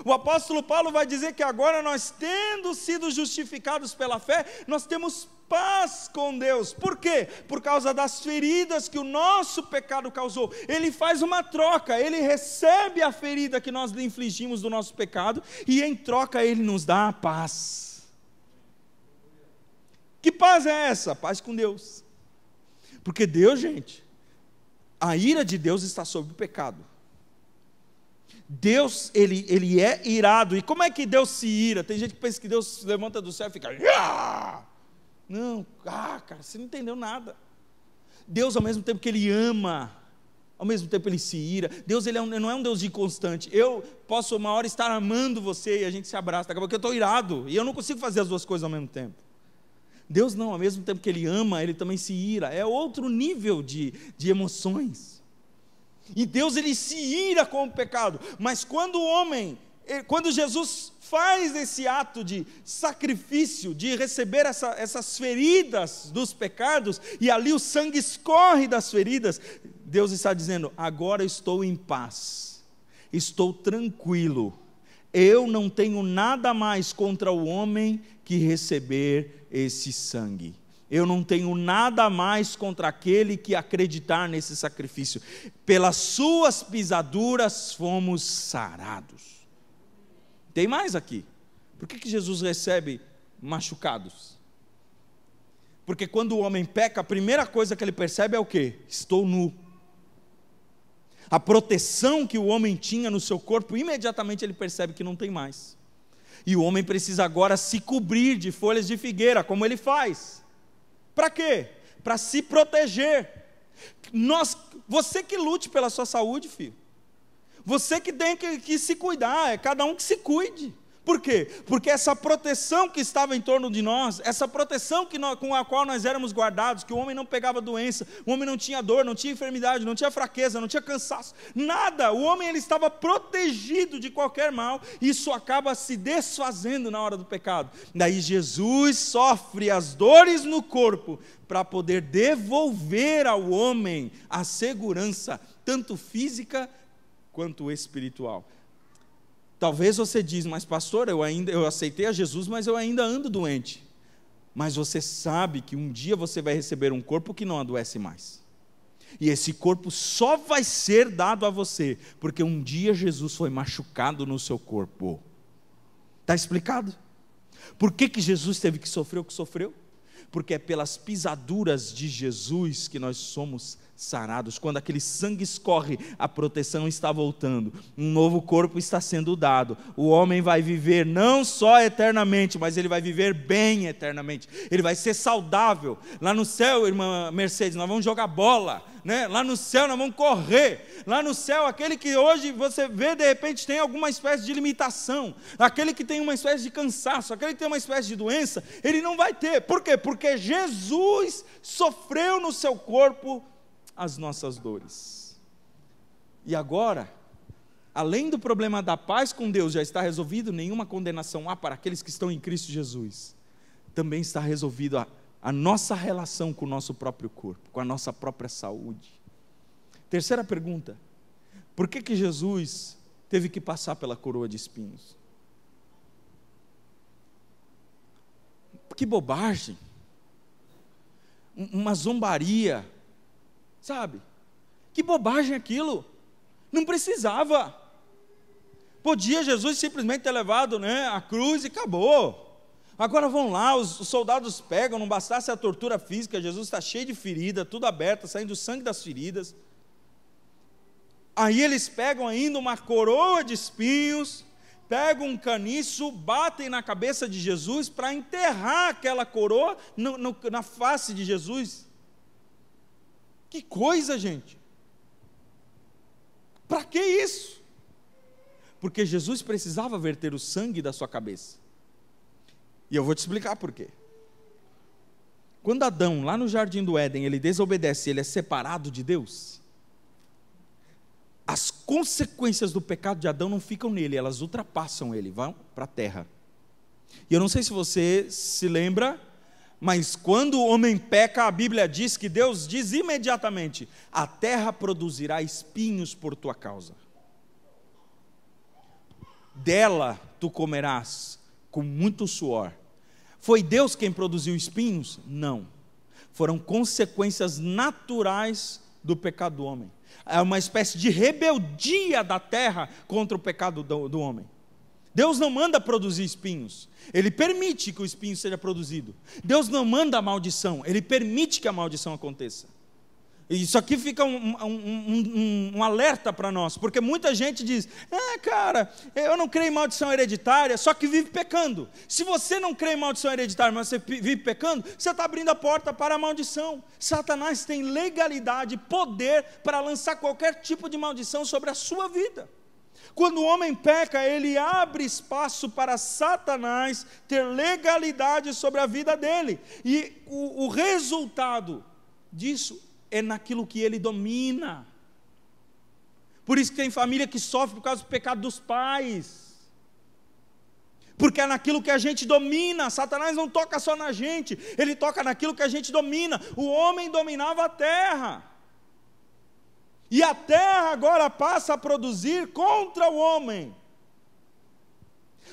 O apóstolo Paulo vai dizer que agora nós, tendo sido justificados pela fé, nós temos paz com Deus. Por quê? Por causa das feridas que o nosso pecado causou. Ele faz uma troca, ele recebe a ferida que nós lhe infligimos do nosso pecado, e em troca ele nos dá a paz. Que paz é essa? Paz com Deus. Porque Deus, gente, a ira de Deus está sobre o pecado. Deus, ele é irado. E como é que Deus se ira? Tem gente que pensa que Deus se levanta do céu e fica... Não, cara, você não entendeu nada. Deus, ao mesmo tempo que Ele ama, ao mesmo tempo Ele se ira. Deus, Ele não é um Deus inconstante. Eu posso uma hora estar amando você e a gente se abraça, daqui a pouco eu estou irado, e eu não consigo fazer as duas coisas ao mesmo tempo. Deus não, ao mesmo tempo que Ele ama, Ele também se ira. É outro nível de emoções. E Deus, Ele se ira com o pecado. Mas quando Jesus faz esse ato de sacrifício, de receber essas feridas dos pecados, e ali o sangue escorre das feridas, Deus está dizendo, agora estou em paz, estou tranquilo, eu não tenho nada mais contra o homem que receber esse sangue. Eu não tenho nada mais contra aquele que acreditar nesse sacrifício. Pelas suas pisaduras fomos sarados. Tem mais aqui. Por que Jesus recebe machucados? Porque quando o homem peca, a primeira coisa que ele percebe é o quê? Estou nu. A proteção que o homem tinha no seu corpo, imediatamente ele percebe que não tem mais. E o homem precisa agora se cobrir de folhas de figueira, como ele faz. Para quê? Para se proteger. Você que lute pela sua saúde, filho. Você que tem que se cuidar, é cada um que se cuide. Por quê? Porque essa proteção que estava em torno de nós, essa proteção com a qual nós éramos guardados, que o homem não pegava doença, o homem não tinha dor, não tinha enfermidade, não tinha fraqueza, não tinha cansaço, nada, o homem ele estava protegido de qualquer mal, e isso acaba se desfazendo na hora do pecado. Daí Jesus sofre as dores no corpo, para poder devolver ao homem a segurança, tanto física quanto espiritual. Talvez você diz, mas pastor, eu aceitei a Jesus, mas eu ainda ando doente. Mas você sabe que um dia você vai receber um corpo que não adoece mais. E esse corpo só vai ser dado a você, porque um dia Jesus foi machucado no seu corpo. Está explicado? Por que Jesus teve que sofrer o que sofreu? Porque é pelas pisaduras de Jesus que nós somos sarados. Quando aquele sangue escorre, a proteção está voltando, um novo corpo está sendo dado, o homem vai viver não só eternamente, mas ele vai viver bem eternamente, ele vai ser saudável. Lá no céu, irmã Mercedes, nós vamos jogar bola, né? Lá no céu nós vamos correr, lá no céu aquele que hoje você vê de repente tem alguma espécie de limitação, aquele que tem uma espécie de cansaço, aquele que tem uma espécie de doença, ele não vai ter. Por quê? Porque Jesus sofreu no seu corpo as nossas dores. E agora, além do problema da paz com Deus já está resolvido, nenhuma condenação há para aqueles que estão em Cristo Jesus. Também está resolvido a nossa relação com o nosso próprio corpo, com a nossa própria saúde. Terceira pergunta: por que Jesus teve que passar pela coroa de espinhos? Que bobagem, uma zombaria, sabe? Que bobagem aquilo, não precisava. Podia Jesus simplesmente ter levado, né, a cruz e acabou. Agora vão lá, os soldados pegam, não bastasse a tortura física, Jesus está cheio de ferida, tudo aberto, saindo sangue das feridas. Aí eles pegam ainda uma coroa de espinhos, pegam um caniço, batem na cabeça de Jesus para enterrar aquela coroa na face de Jesus. Que coisa, gente! Para que isso? Porque Jesus precisava verter o sangue da sua cabeça. E eu vou te explicar por quê. Quando Adão, lá no jardim do Éden, ele desobedece, ele é separado de Deus, as consequências do pecado de Adão não ficam nele, elas ultrapassam ele, vão para a terra. E eu não sei se você se lembra, mas quando o homem peca, a Bíblia diz que Deus diz imediatamente: a terra produzirá espinhos por tua causa, dela tu comerás com muito suor. Foi Deus quem produziu espinhos? Não, foram consequências naturais do pecado do homem. É uma espécie de rebeldia da terra contra o pecado do homem. Deus não manda produzir espinhos, Ele permite que o espinho seja produzido. Deus não manda a maldição, Ele permite que a maldição aconteça. Isso aqui fica um alerta para nós, porque muita gente diz: cara, eu não creio em maldição hereditária, só que vive pecando. Se você não crê em maldição hereditária, mas você vive pecando, você está abrindo a porta para a maldição. Satanás tem legalidade, poder para lançar qualquer tipo de maldição sobre a sua vida. Quando o homem peca, ele abre espaço para Satanás ter legalidade sobre a vida dele, e o resultado disso é naquilo que ele domina. Por isso que tem família que sofre por causa do pecado dos pais, porque é naquilo que a gente domina. Satanás não toca só na gente, ele toca naquilo que a gente domina. O homem dominava a terra, e a terra agora passa a produzir contra o homem.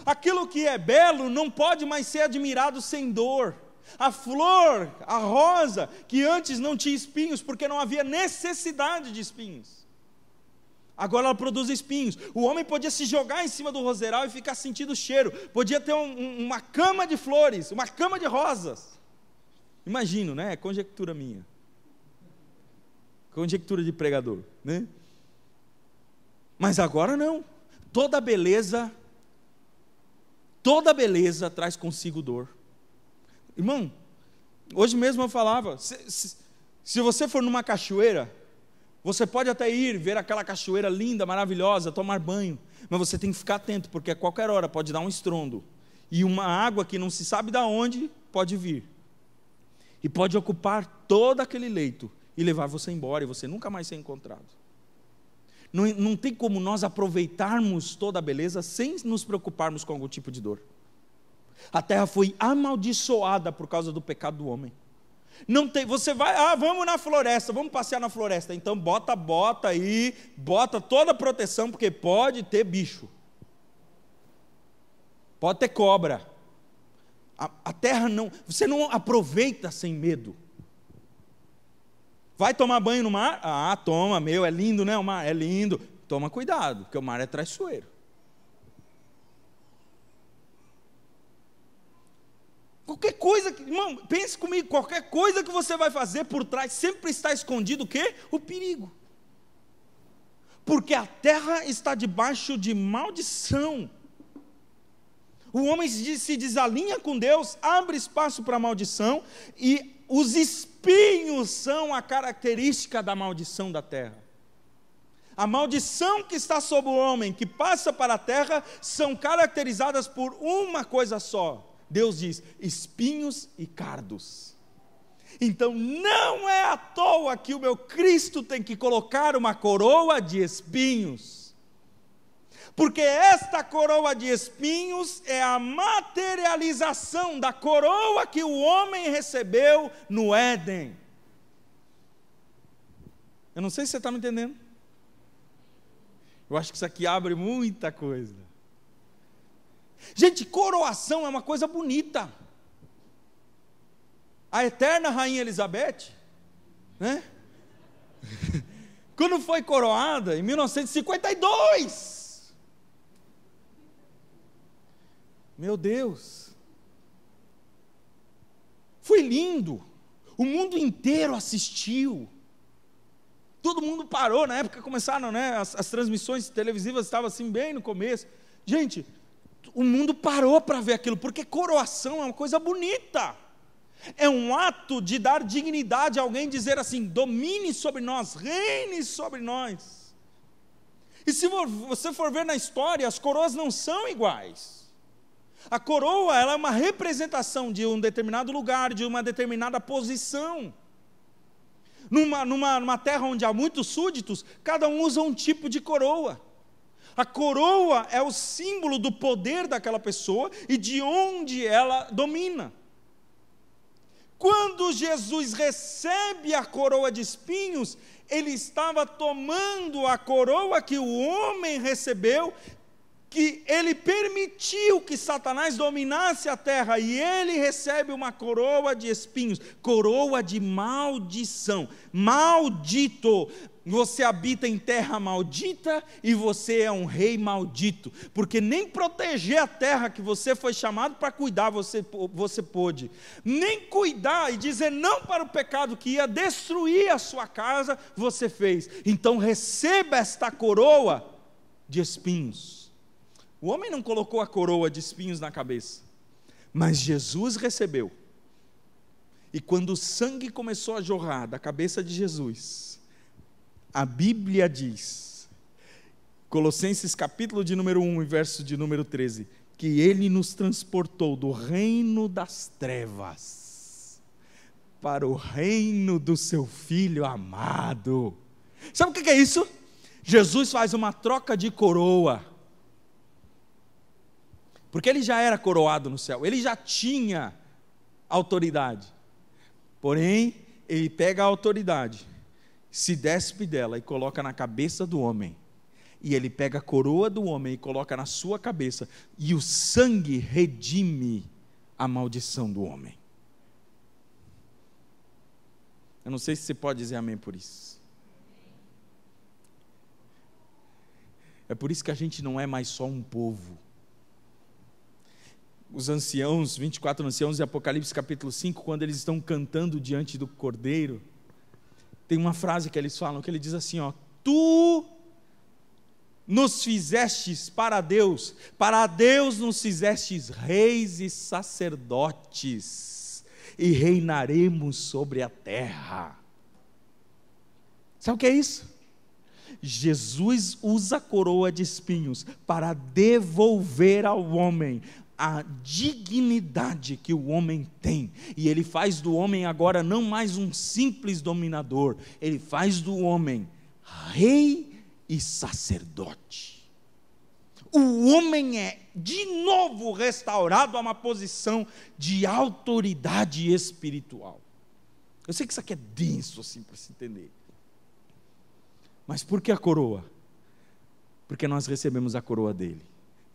Aquilo que é belo não pode mais ser admirado sem dor. A flor, a rosa, que antes não tinha espinhos, porque não havia necessidade de espinhos, agora ela produz espinhos. O homem podia se jogar em cima do roseral e ficar sentindo o cheiro, podia ter uma cama de flores, uma cama de rosas. Imagino, né? É conjectura minha, conjectura de pregador, né? Mas agora não. Toda beleza traz consigo dor. Irmão, hoje mesmo eu falava, se você for numa cachoeira, você pode até ir ver aquela cachoeira linda, maravilhosa, tomar banho, mas você tem que ficar atento, porque a qualquer hora pode dar um estrondo, e uma água que não se sabe de onde pode vir, e pode ocupar todo aquele leito, e levar você embora, e você nunca mais ser encontrado. Não tem como nós aproveitarmos toda a beleza sem nos preocuparmos com algum tipo de dor. A terra foi amaldiçoada por causa do pecado do homem. Não tem, você vai, vamos na floresta, vamos passear na floresta, então bota aí, bota toda a proteção, porque pode ter bicho, pode ter cobra. A terra não, você não aproveita sem medo. Vai tomar banho no mar? Toma, é lindo, né? O mar é lindo. Toma cuidado, porque o mar é traiçoeiro. Irmão, pense comigo, qualquer coisa que você vai fazer por trás, sempre está escondido o quê? O perigo. Porque a terra está debaixo de maldição. O homem se desalinha com Deus, abre espaço para a maldição, e os espinhos são a característica da maldição da terra. A maldição que está sobre o homem, que passa para a terra, são caracterizadas por uma coisa só. Deus diz: espinhos e cardos. Então não é à toa que o meu Cristo tem que colocar uma coroa de espinhos, porque esta coroa de espinhos é a materialização da coroa que o homem recebeu no Éden. Eu não sei se você está me entendendo. Eu acho que isso aqui abre muita coisa. Gente, coroação é uma coisa bonita. A eterna Rainha Elizabeth, né? Quando foi coroada, em 1952, meu Deus, foi lindo, o mundo inteiro assistiu, todo mundo parou. Na época começaram, né, as transmissões televisivas estavam assim bem no começo. Gente, o mundo parou para ver aquilo, porque coroação é uma coisa bonita. É um ato de dar dignidade a alguém, dizer assim: domine sobre nós, reine sobre nós. E se você for ver na história, as coroas não são iguais. A coroa, ela é uma representação de um determinado lugar, de uma determinada posição. Numa terra onde há muitos súditos, cada um usa um tipo de coroa. A coroa é o símbolo do poder daquela pessoa e de onde ela domina. Quando Jesus recebe a coroa de espinhos, ele estava tomando a coroa que o homem recebeu, que ele permitiu que Satanás dominasse a terra, e ele recebe uma coroa de espinhos, coroa de maldição. Maldito! Você habita em terra maldita e você é um rei maldito, porque nem proteger a terra que você foi chamado para cuidar você pôde, nem cuidar e dizer não para o pecado que ia destruir a sua casa, você fez. Então receba esta coroa de espinhos. O homem não colocou a coroa de espinhos na cabeça, mas Jesus recebeu. E quando o sangue começou a jorrar da cabeça de Jesus, a Bíblia diz, Colossenses capítulo de número 1 e verso de número 13, que Ele nos transportou do reino das trevas para o reino do seu Filho amado. Sabe o que é isso? Jesus faz uma troca de coroa, porque Ele já era coroado no céu, Ele já tinha autoridade, porém Ele pega a autoridade, se despe dela e coloca na cabeça do homem, e ele pega a coroa do homem e coloca na sua cabeça, e o sangue redime a maldição do homem. Eu não sei se você pode dizer amém por isso. É por isso que a gente não é mais só um povo. Os anciãos, 24 anciãos de Apocalipse capítulo 5, quando eles estão cantando diante do Cordeiro, tem uma frase que eles falam, que ele diz assim, ó: tu nos fizestes para Deus nos fizestes reis e sacerdotes, e reinaremos sobre a terra. Sabe o que é isso? Jesus usa a coroa de espinhos para devolver ao homem a dignidade que o homem tem, e ele faz do homem agora não mais um simples dominador, ele faz do homem rei e sacerdote. O homem é de novo restaurado a uma posição de autoridade espiritual. Eu sei que isso aqui é denso assim para se entender, mas por que a coroa? Porque nós recebemos a coroa dele,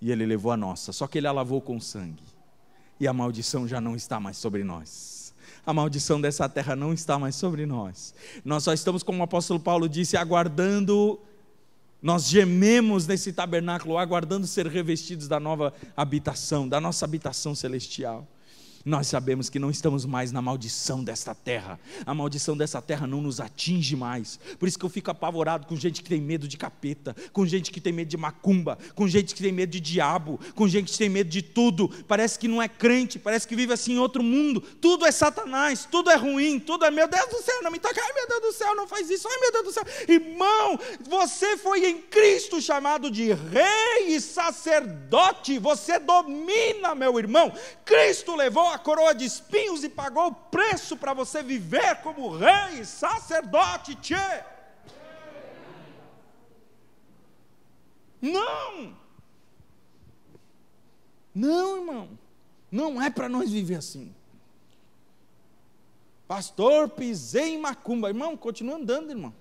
e ele levou a nossa, só que ele a lavou com sangue, e a maldição já não está mais sobre nós. A maldição dessa terra não está mais sobre nós. Nós só estamos, como o apóstolo Paulo disse, aguardando, nós gememos nesse tabernáculo, aguardando ser revestidos da nova habitação, da nossa habitação celestial. Nós sabemos que não estamos mais na maldição desta terra. A maldição dessa terra não nos atinge mais. Por isso que eu fico apavorado com gente que tem medo de capeta, com gente que tem medo de macumba, com gente que tem medo de diabo, com gente que tem medo de tudo. Parece que não é crente, parece que vive assim em outro mundo. Tudo é Satanás, tudo é ruim, tudo é meu Deus do céu, não me toca, ai meu Deus do céu, não faz isso, ai meu Deus do céu. Irmão, você foi em Cristo chamado de rei e sacerdote, você domina, meu irmão. Cristo levou a coroa de espinhos e pagou o preço para você viver como rei, sacerdote, tchê. Não, irmão, não é para nós viver assim. Pastor, pisei em macumba, irmão, continua andando, irmão.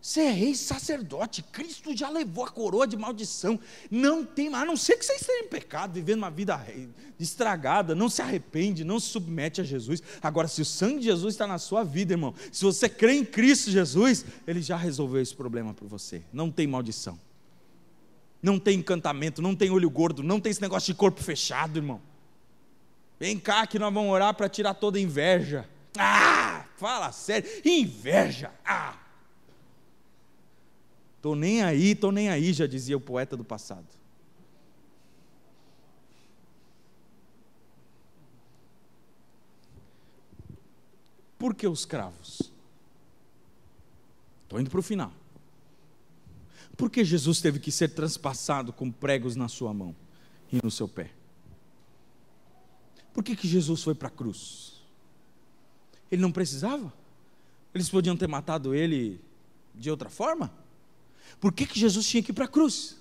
Você é rei sacerdote, Cristo já levou a coroa de maldição, não tem mais, a não ser que você esteja em pecado, vivendo uma vida estragada, não se arrepende, não se submete a Jesus. Agora, se o sangue de Jesus está na sua vida, irmão, se você crê em Cristo Jesus, Ele já resolveu esse problema para você, não tem maldição, não tem encantamento, não tem olho gordo, não tem esse negócio de corpo fechado, irmão. Vem cá que nós vamos orar para tirar toda a inveja. Fala sério, inveja, Tô nem aí, já dizia o poeta do passado. Por que os cravos? Estou indo para o final. Por que Jesus teve que ser transpassado com pregos na sua mão e no seu pé? Por que Jesus foi para a cruz? Ele não precisava? Eles podiam ter matado ele de outra forma? Por que Jesus tinha que ir para a cruz?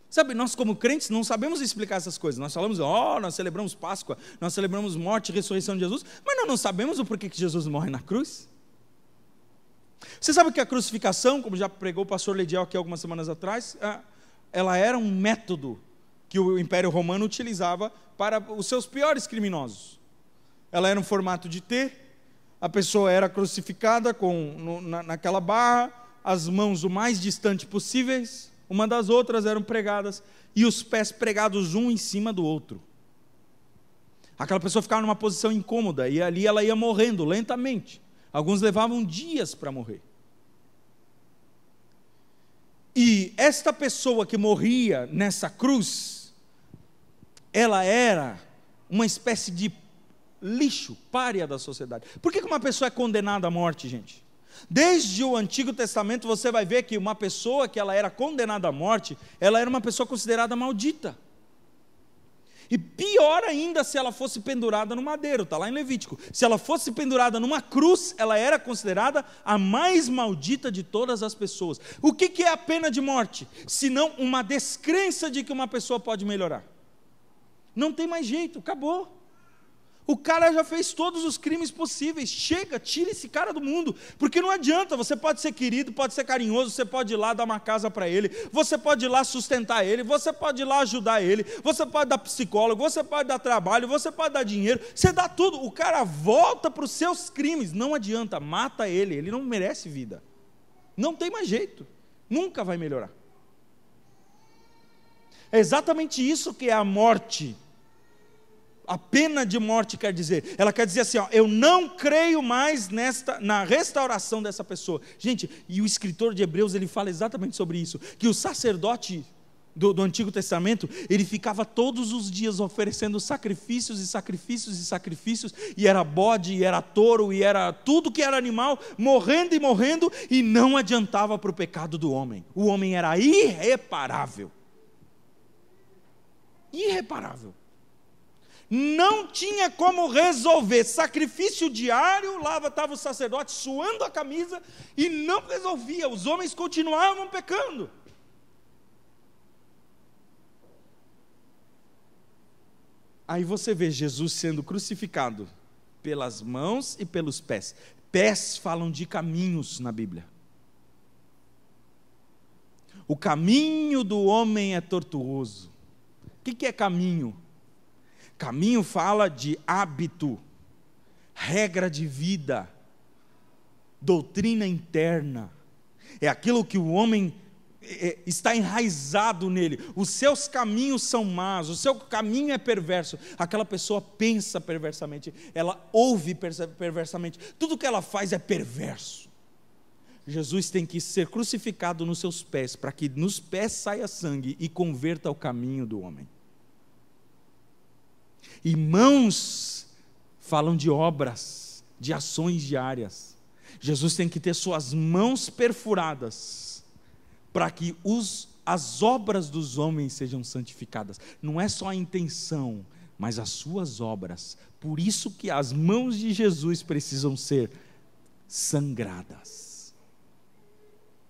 Sabe, nós como crentes não sabemos explicar essas coisas. Nós falamos, nós celebramos Páscoa, nós celebramos morte e ressurreição de Jesus, mas nós não sabemos o porquê que Jesus morre na cruz. Você sabe que a crucificação, como já pregou o pastor Lediel aqui algumas semanas atrás, ela era um método que o Império Romano utilizava para os seus piores criminosos. Ela era um formato de T, a pessoa era crucificada naquela barra, as mãos o mais distante possíveis, uma das outras eram pregadas, e os pés pregados um em cima do outro. Aquela pessoa ficava numa posição incômoda, e ali ela ia morrendo lentamente. Alguns levavam dias para morrer. E esta pessoa que morria nessa cruz, ela era uma espécie de lixo, pária da sociedade. Por que uma pessoa é condenada à morte, gente? Desde o Antigo Testamento você vai ver que uma pessoa que ela era condenada à morte, ela era uma pessoa considerada maldita. E pior ainda se ela fosse pendurada no madeiro, está lá em Levítico. Se ela fosse pendurada numa cruz, ela era considerada a mais maldita de todas as pessoas. O que é a pena de morte? Senão uma descrença de que uma pessoa pode melhorar. Não tem mais jeito, acabou. O cara já fez todos os crimes possíveis. Chega, tira esse cara do mundo. Porque não adianta, você pode ser querido, pode ser carinhoso, você pode ir lá dar uma casa para ele, você pode ir lá sustentar ele, você pode ir lá ajudar ele, você pode dar psicólogo, você pode dar trabalho, você pode dar dinheiro, você dá tudo. O cara volta para os seus crimes. Não adianta, mata ele, ele não merece vida. Não tem mais jeito, nunca vai melhorar. É exatamente isso que é a morte. A pena de morte quer dizer, ela quer dizer assim, eu não creio mais na restauração dessa pessoa. Gente, e o escritor de Hebreus, ele fala exatamente sobre isso, que o sacerdote do Antigo Testamento, ele ficava todos os dias oferecendo sacrifícios e sacrifícios e sacrifícios, e era bode, e era touro, e era tudo que era animal, morrendo, e não adiantava para o pecado do homem. O homem era irreparável. Irreparável. Não tinha como resolver. Sacrifício diário, lá estava o sacerdote suando a camisa e não resolvia. Os homens continuavam pecando. Aí você vê Jesus sendo crucificado pelas mãos e pelos pés. Pés falam de caminhos na Bíblia. O caminho do homem é tortuoso. O que é caminho? Caminho fala de hábito, regra de vida, doutrina interna. É aquilo que o homem está enraizado nele, os seus caminhos são más, o seu caminho é perverso, aquela pessoa pensa perversamente, ela ouve perversamente, tudo que ela faz é perverso. Jesus tem que ser crucificado nos seus pés, para que nos pés saia sangue e converta o caminho do homem. E mãos falam de obras, de ações diárias. Jesus tem que ter suas mãos perfuradas, para que as obras dos homens sejam santificadas. Não é só a intenção, mas as suas obras. Por isso que as mãos de Jesus precisam ser sangradas.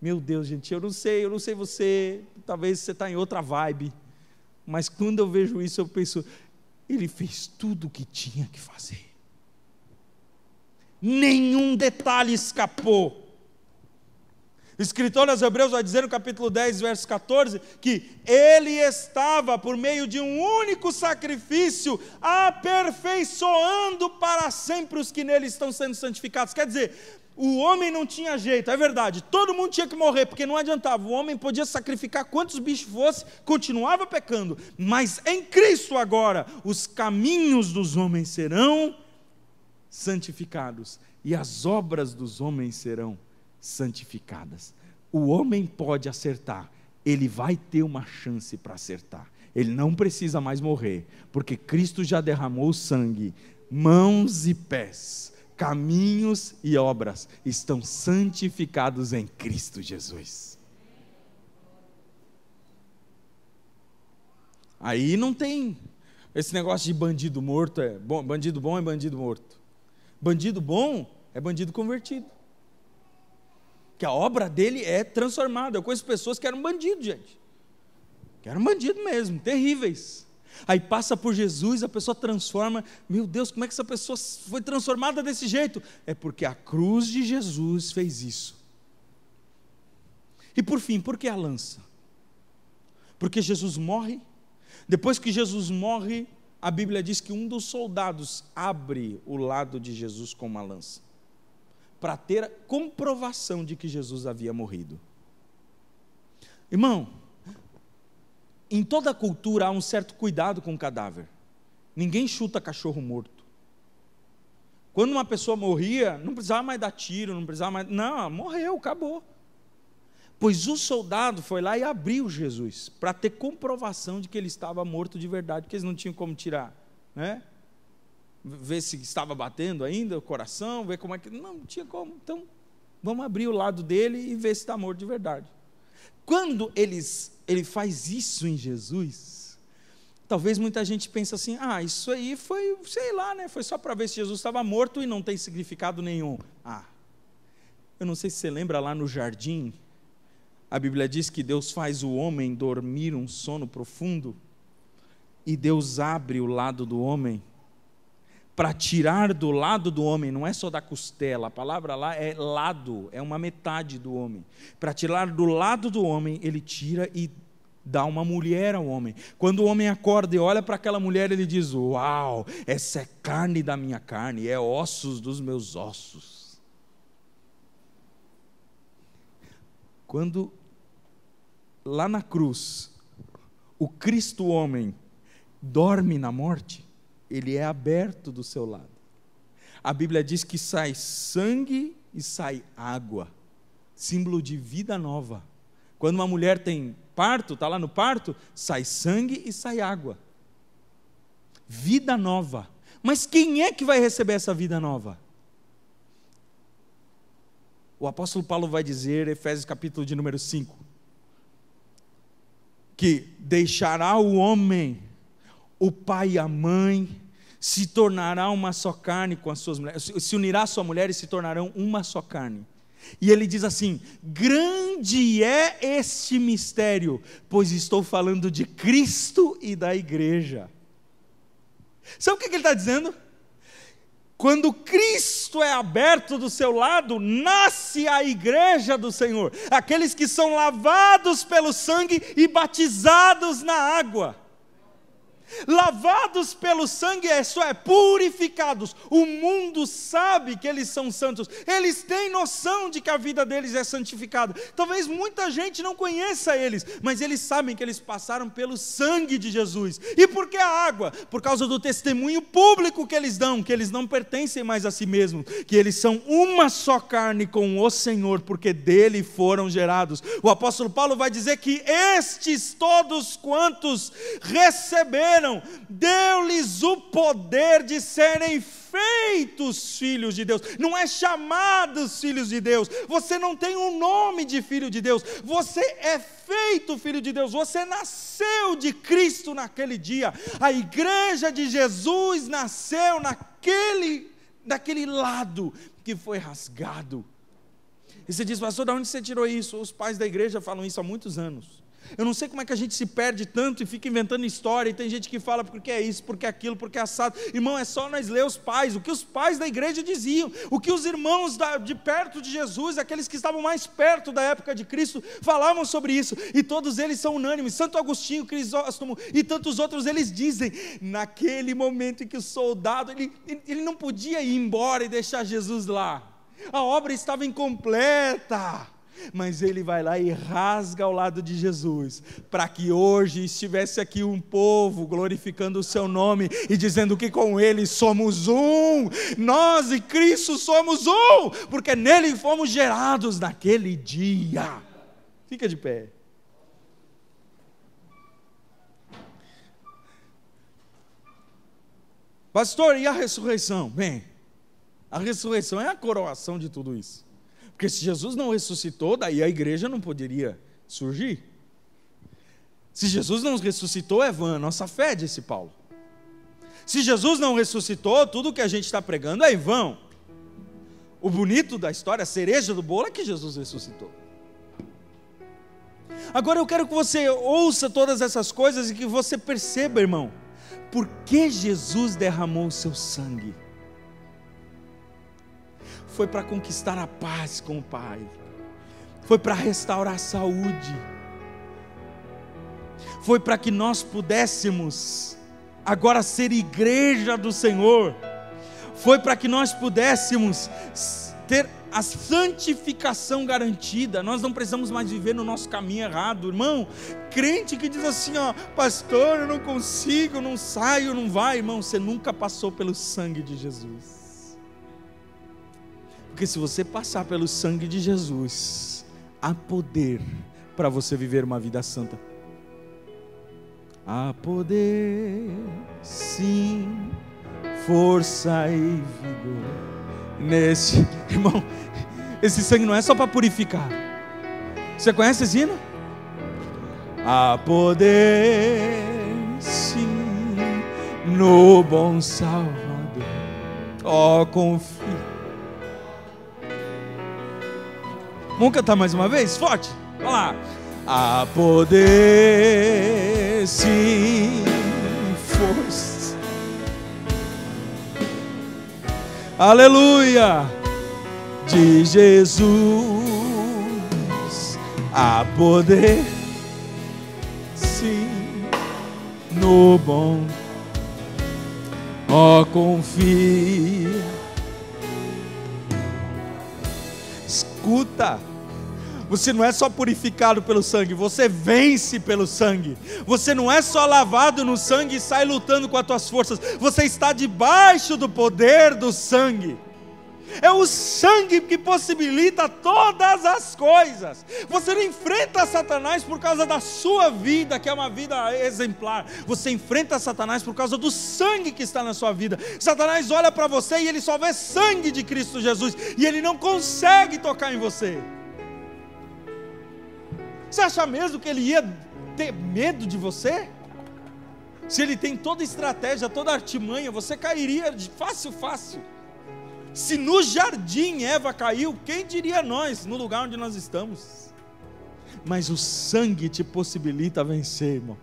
Meu Deus, gente, eu não sei você, talvez você está em outra vibe, mas quando eu vejo isso eu penso, ele fez tudo o que tinha que fazer. Nenhum detalhe escapou. O escritor aos Hebreus vai dizer no capítulo 10, verso 14, que ele estava, por meio de um único sacrifício, aperfeiçoando para sempre os que nele estão sendo santificados. Quer dizer, o homem não tinha jeito, é verdade, todo mundo tinha que morrer, porque não adiantava, o homem podia sacrificar quantos bichos fosse, continuava pecando, mas em Cristo agora, os caminhos dos homens serão santificados, e as obras dos homens serão santificadas. O homem pode acertar, ele vai ter uma chance para acertar, ele não precisa mais morrer, porque Cristo já derramou sangue, mãos e pés, caminhos e obras estão santificados em Cristo Jesus. Aí não tem esse negócio de bandido morto, bandido bom é bandido morto. Bandido bom é bandido convertido, que a obra dele é transformada. Eu conheço pessoas que eram bandidos, gente, que eram bandidos mesmo, terríveis. Aí passa por Jesus, a pessoa transforma. Meu Deus, como é que essa pessoa foi transformada desse jeito? É porque a cruz de Jesus fez isso. E por fim, por que a lança? Porque Jesus morre. Depois que Jesus morre, a Bíblia diz que um dos soldados abre o lado de Jesus com uma lança, para ter a comprovação de que Jesus havia morrido. Irmão, em toda a cultura há um certo cuidado com o cadáver. Ninguém chuta cachorro morto. Quando uma pessoa morria, não precisava mais dar tiro, não precisava mais... Não, morreu, acabou. Pois o soldado foi lá e abriu Jesus, para ter comprovação de que ele estava morto de verdade, porque eles não tinham como tirar, né? Ver se estava batendo ainda o coração, ver como é que... Não tinha como. Então, vamos abrir o lado dele e ver se está morto de verdade. Quando ele faz isso em Jesus, talvez muita gente pense assim, isso aí foi, sei lá, né? Foi só para ver se Jesus estava morto e não tem significado nenhum. Eu não sei se você lembra lá no jardim, a Bíblia diz que Deus faz o homem dormir um sono profundo, e Deus abre o lado do homem, para tirar do lado do homem, não é só da costela, a palavra lá é lado, é uma metade do homem. Para tirar do lado do homem, ele tira e dá uma mulher ao homem. Quando o homem acorda e olha para aquela mulher, ele diz, uau, essa é carne da minha carne, é ossos dos meus ossos. Quando lá na cruz, o Cristo homem dorme na morte, ele é aberto do seu lado. A Bíblia diz que sai sangue e sai água, símbolo de vida nova. Quando uma mulher tem parto, está lá no parto, sai sangue e sai água. Vida nova. Mas quem é que vai receber essa vida nova? O apóstolo Paulo vai dizer, Efésios capítulo de número 5, que deixará o homem, o pai e a mãe, se tornará uma só carne com as suas mulheres, se unirá a sua mulher e se tornarão uma só carne. E ele diz assim, grande é este mistério, pois estou falando de Cristo e da igreja. Sabe o que ele está dizendo? Quando Cristo é aberto do seu lado, nasce a igreja do Senhor, aqueles que são lavados pelo sangue e batizados na água. Lavados pelo sangue, isso é, purificados. O mundo sabe que eles são santos. Eles têm noção de que a vida deles é santificada. Talvez muita gente não conheça eles, mas eles sabem que eles passaram pelo sangue de Jesus. E por que a água? Por causa do testemunho público que eles dão, que eles não pertencem mais a si mesmos, que eles são uma só carne com o Senhor, porque dele foram gerados. O apóstolo Paulo vai dizer que estes todos quantos receberam, deu-lhes o poder de serem feitos filhos de Deus. Não é chamados filhos de Deus. Você não tem um nome de filho de Deus. Você é feito filho de Deus. Você nasceu de Cristo naquele dia. A igreja de Jesus nasceu daquele lado que foi rasgado. E você diz, pastor, de onde você tirou isso? Os pais da igreja falam isso há muitos anos. Eu não sei como é que a gente se perde tanto e fica inventando história, e tem gente que fala porque é isso, porque é aquilo, porque é assado. Irmão, é só nós ler os pais, o que os pais da igreja diziam, o que os irmãos de perto de Jesus, aqueles que estavam mais perto da época de Cristo, falavam sobre isso, e todos eles são unânimes. Santo Agostinho, Crisóstomo e tantos outros, eles dizem, naquele momento em que o soldado, ele não podia ir embora e deixar Jesus lá, a obra estava incompleta, mas ele vai lá e rasga ao lado de Jesus, para que hoje estivesse aqui um povo glorificando o seu nome e dizendo que com ele somos um, nós e Cristo somos um, porque nele fomos gerados naquele dia. Fica de pé. Pastor, e a ressurreição? Bem, a ressurreição é a coroação de tudo isso. Porque se Jesus não ressuscitou, daí a igreja não poderia surgir. Se Jesus não ressuscitou, é vã a nossa fé, disse Paulo. Se Jesus não ressuscitou, tudo que a gente está pregando é em vão. O bonito da história, a cereja do bolo, é que Jesus ressuscitou. Agora eu quero que você ouça todas essas coisas e que você perceba, irmão, por que Jesus derramou o seu sangue. Foi para conquistar a paz com o Pai, foi para restaurar a saúde, foi para que nós pudéssemos agora ser igreja do Senhor, foi para que nós pudéssemos ter a santificação garantida. Nós não precisamos mais viver no nosso caminho errado, irmão. Crente que diz assim, ó, pastor, eu não consigo, não saio, não vai, irmão, você nunca passou pelo sangue de Jesus. Porque se você passar pelo sangue de Jesus, há poder para você viver uma vida santa. Há poder, sim, força e vigor nesse, irmão, esse sangue não é só para purificar. Você conhece esse hino? Há poder, sim, no bom Salvador. Ó, confia. Vamos cantar mais uma vez? Forte! Vamos lá! Há poder, sim, força. Aleluia! De Jesus. Há poder, sim, no bom. Ó, confia. Escuta, você não é só purificado pelo sangue, você vence pelo sangue. Você não é só lavado no sangue e sai lutando com as tuas forças, você está debaixo do poder do sangue. É o sangue que possibilita todas as coisas. Você não enfrenta Satanás por causa da sua vida, que é uma vida exemplar. Você enfrenta Satanás por causa do sangue que está na sua vida. Satanás olha para você e ele só vê sangue de Cristo Jesus, e ele não consegue tocar em você. Você acha mesmo que ele ia ter medo de você? Se ele tem toda estratégia, toda artimanha, você cairia de fácil. Se no jardim Eva caiu, quem diria nós, no lugar onde nós estamos? Mas o sangue te possibilita vencer, irmão.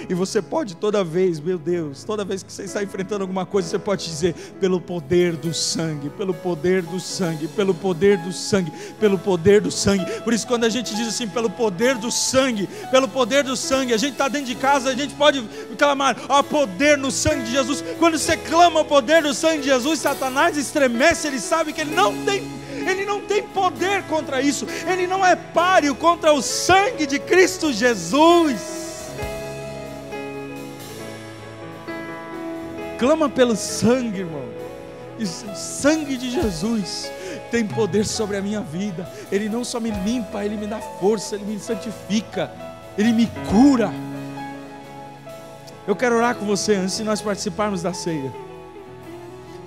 E você pode toda vez, meu Deus, toda vez que você está enfrentando alguma coisa, você pode dizer: pelo poder do sangue, pelo poder do sangue, pelo poder do sangue, pelo poder do sangue. Por isso, quando a gente diz assim, pelo poder do sangue, pelo poder do sangue, a gente está dentro de casa, a gente pode clamar: ó, poder no sangue de Jesus. Quando você clama o poder do sangue de Jesus, Satanás estremece, ele sabe que ele não tem poder contra isso, ele não é páreo contra o sangue de Cristo Jesus. Clama pelo sangue, irmão. E o sangue de Jesus tem poder sobre a minha vida. Ele não só me limpa, Ele me dá força, Ele me santifica, Ele me cura. Eu quero orar com você antes de nós participarmos da ceia.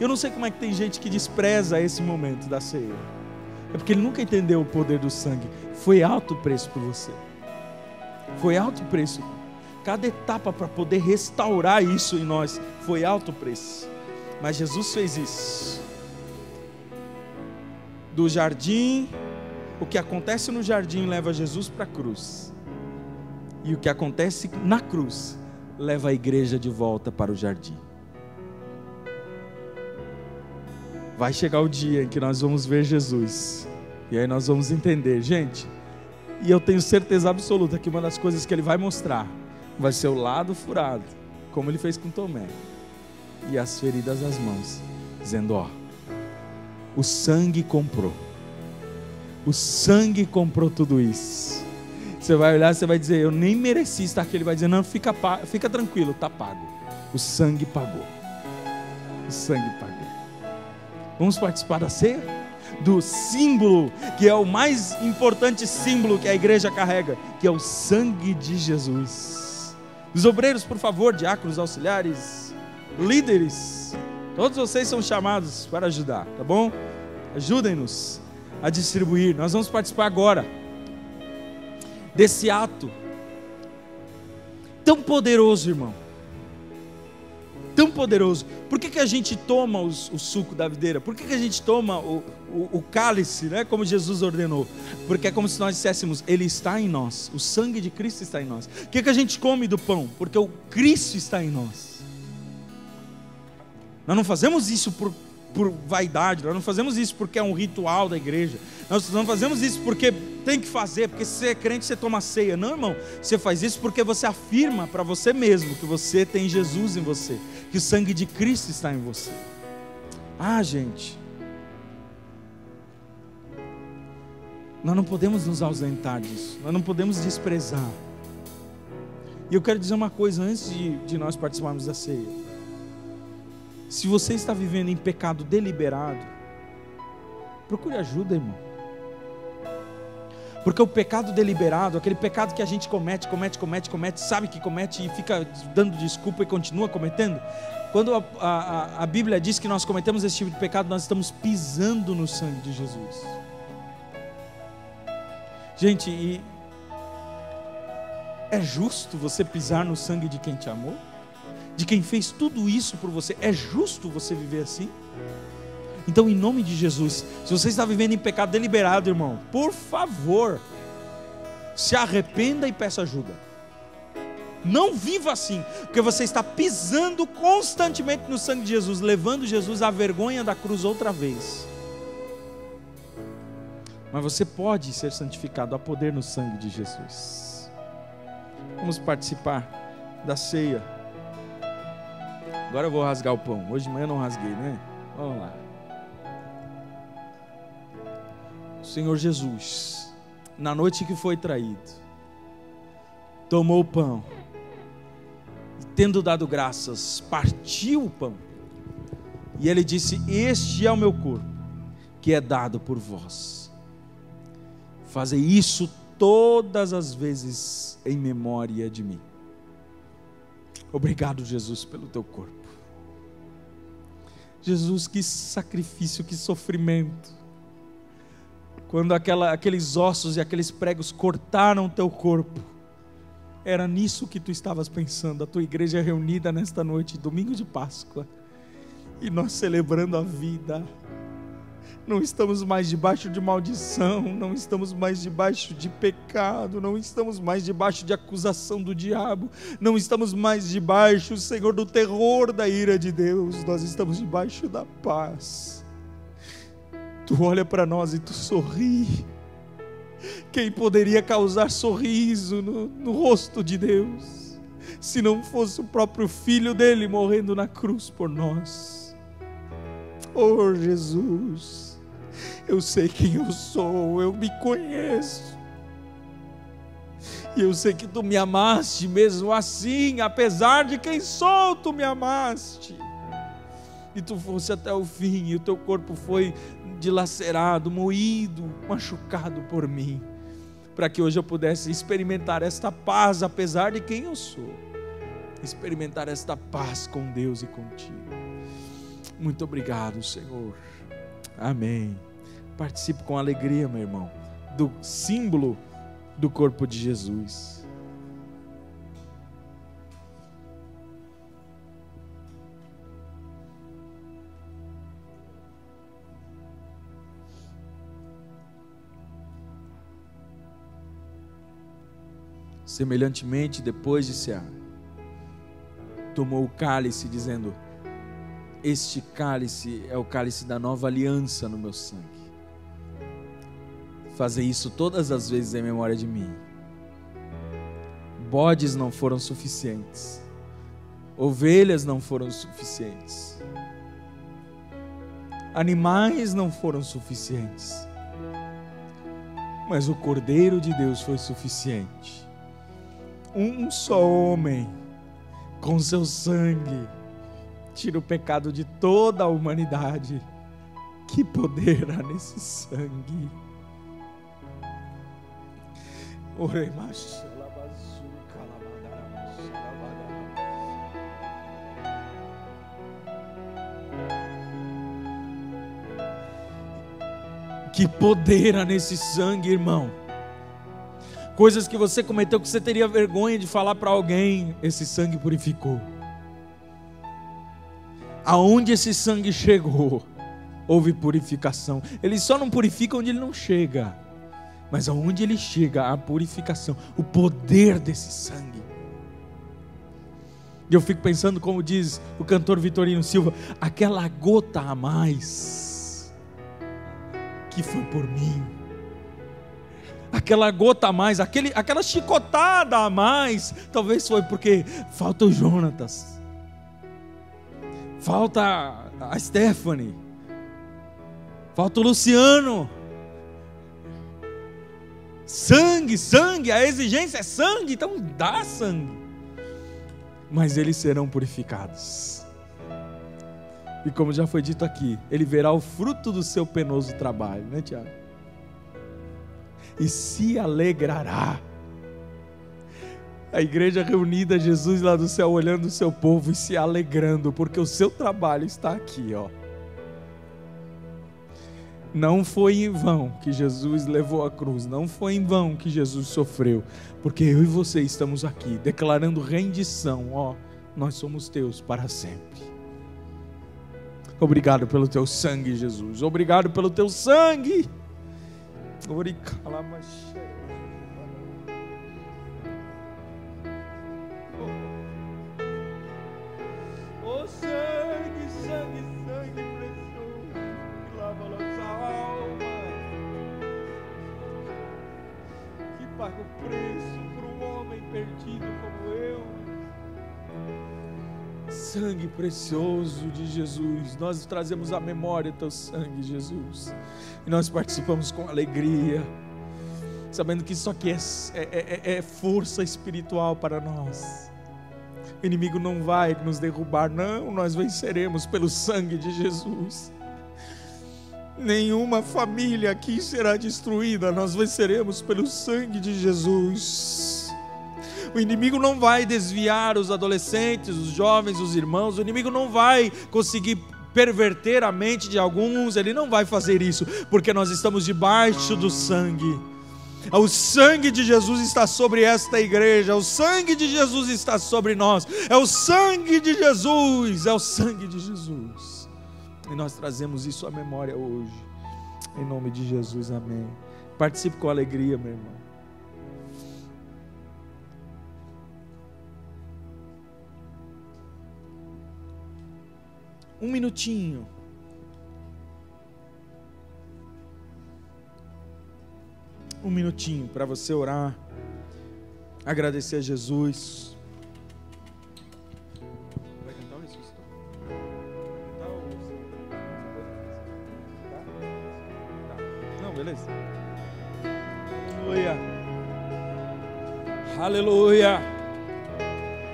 Eu não sei como é que tem gente que despreza esse momento da ceia. É porque ele nunca entendeu o poder do sangue. Foi alto o preço por você. Foi alto o preço. Cada etapa para poder restaurar isso em nós foi alto o preço. Mas Jesus fez isso. Do jardim, o que acontece no jardim leva Jesus para a cruz. E o que acontece na cruz leva a igreja de volta para o jardim. Vai chegar o dia em que nós vamos ver Jesus. E aí nós vamos entender, gente. E eu tenho certeza absoluta que uma das coisas que Ele vai mostrar vai ser o lado furado, como Ele fez com Tomé, e as feridas das mãos, dizendo: ó, o sangue comprou. O sangue comprou tudo isso. Você vai olhar, você vai dizer: eu nem mereci estar aqui. Ele vai dizer: não, fica tranquilo, está pago. O sangue pagou. O sangue pagou. Vamos participar da ceia? Do símbolo, que é o mais importante símbolo que a igreja carrega, que é o sangue de Jesus. Os obreiros, por favor, diáconos, auxiliares, líderes, todos vocês são chamados para ajudar, tá bom? Ajudem-nos a distribuir. Nós vamos participar agora desse ato tão poderoso, irmão. Tão poderoso. Por que a gente toma o suco da videira? Por que a gente toma o cálice, né? Como Jesus ordenou? Porque é como se nós disséssemos: Ele está em nós, o sangue de Cristo está em nós. Por que a gente come do pão? Porque o Cristo está em nós. Nós não fazemos isso por vaidade, nós não fazemos isso porque é um ritual da igreja, nós não fazemos isso porque tem que fazer, porque se você é crente você toma ceia. Não, irmão, você faz isso porque você afirma para você mesmo que você tem Jesus em você, que o sangue de Cristo está em você. Ah, gente, nós não podemos nos ausentar disso, nós não podemos desprezar. E eu quero dizer uma coisa antes de nós participarmos da ceia. Se você está vivendo em pecado deliberado, procure ajuda, irmão. Porque o pecado deliberado, aquele pecado que a gente comete, sabe que comete e fica dando desculpa e continua cometendo. Quando a Bíblia diz que nós cometemos esse tipo de pecado, nós estamos pisando no sangue de Jesus. Gente, e é justo você pisar no sangue de quem te amou? De quem fez tudo isso por você? É justo você viver assim? Então, em nome de Jesus, se você está vivendo em pecado deliberado, irmão, por favor, se arrependa e peça ajuda. Não viva assim, porque você está pisando constantemente no sangue de Jesus, levando Jesus à vergonha da cruz outra vez. Mas você pode ser santificado, há poder no sangue de Jesus. Vamos participar da ceia. Agora eu vou rasgar o pão. Hoje de manhã eu não rasguei, né? Vamos lá. O Senhor Jesus, na noite que foi traído, tomou o pão e, tendo dado graças, partiu o pão. E Ele disse: este é o meu corpo, que é dado por vós. Fazei isso todas as vezes em memória de mim. Obrigado, Jesus, pelo teu corpo. Jesus, que sacrifício, que sofrimento. Quando aqueles ossos e aqueles pregos cortaram o teu corpo, era nisso que tu estavas pensando. A tua igreja é reunida nesta noite, domingo de Páscoa, e nós celebrando a vida, Não estamos mais debaixo de maldição, não estamos mais debaixo de pecado, não estamos mais debaixo de acusação do diabo, não estamos mais debaixo, Senhor, do terror da ira de Deus, nós estamos debaixo da paz. Tu olha para nós e tu sorri. Quem poderia causar sorriso no rosto de Deus, se não fosse o próprio Filho dele morrendo na cruz por nós? Oh Jesus, eu sei quem eu sou, eu me conheço, e eu sei que tu me amaste mesmo assim, apesar de quem sou, tu me amaste, e tu fosse até o fim, e o teu corpo foi dilacerado, moído, machucado por mim, para que hoje eu pudesse experimentar esta paz, apesar de quem eu sou, experimentar esta paz com Deus e contigo. Muito obrigado, Senhor. Amém. Participe com alegria, meu irmão, do símbolo do corpo de Jesus. Semelhantemente, depois de cear, tomou o cálice, dizendo: este cálice é o cálice da nova aliança no meu sangue. Fazer isso todas as vezes em memória de mim. Bodes não foram suficientes, ovelhas não foram suficientes, animais não foram suficientes, mas o Cordeiro de Deus foi suficiente. Um só homem, com seu sangue, tira o pecado de toda a humanidade. Que poder há nesse sangue! Que poder há nesse sangue, irmão! Coisas que você cometeu que você teria vergonha de falar para alguém, esse sangue purificou. Aonde esse sangue chegou, houve purificação. Ele só não purifica onde ele não chega, mas aonde ele chega, há purificação, o poder desse sangue. E eu fico pensando, como diz o cantor Vitorino Silva, aquela gota a mais que foi por mim, aquela gota a mais, aquela chicotada a mais, talvez foi porque falta o Jonatas, falta a Stephanie, falta o Luciano. Sangue, a exigência é sangue, então dá sangue. Mas eles serão purificados. E como já foi dito aqui, ele verá o fruto do seu penoso trabalho, né, Tiago? E se alegrará. A igreja reunida, Jesus lá do céu olhando o seu povo e se alegrando, porque o seu trabalho está aqui, ó. Não foi em vão que Jesus levou a cruz, não foi em vão que Jesus sofreu, porque eu e você estamos aqui declarando rendição, ó, nós somos teus para sempre. Obrigado pelo teu sangue, Jesus, obrigado pelo teu sangue. Oh, sangue, sangue, sangue precioso, que lava nossa alma, que paga o preço por um homem perdido como eu. Sangue precioso de Jesus, nós trazemos à memória teu sangue, Jesus, e nós participamos com alegria, sabendo que isso aqui é força espiritual para nós. O inimigo não vai nos derrubar, não, nós venceremos pelo sangue de Jesus. Nenhuma família aqui será destruída, nós venceremos pelo sangue de Jesus. O inimigo não vai desviar os adolescentes, os jovens, os irmãos, o inimigo não vai conseguir perverter a mente de alguns, ele não vai fazer isso, porque nós estamos debaixo do sangue. O sangue de Jesus está sobre esta igreja, o sangue de Jesus está sobre nós, é o sangue de Jesus, é o sangue de Jesus, e nós trazemos isso à memória hoje. Em nome de Jesus, amém. Participe com alegria, meu irmão. Um minutinho. Um minutinho para você orar, agradecer a Jesus. Vai cantar o ressuscitou? Não, beleza. Aleluia. Aleluia.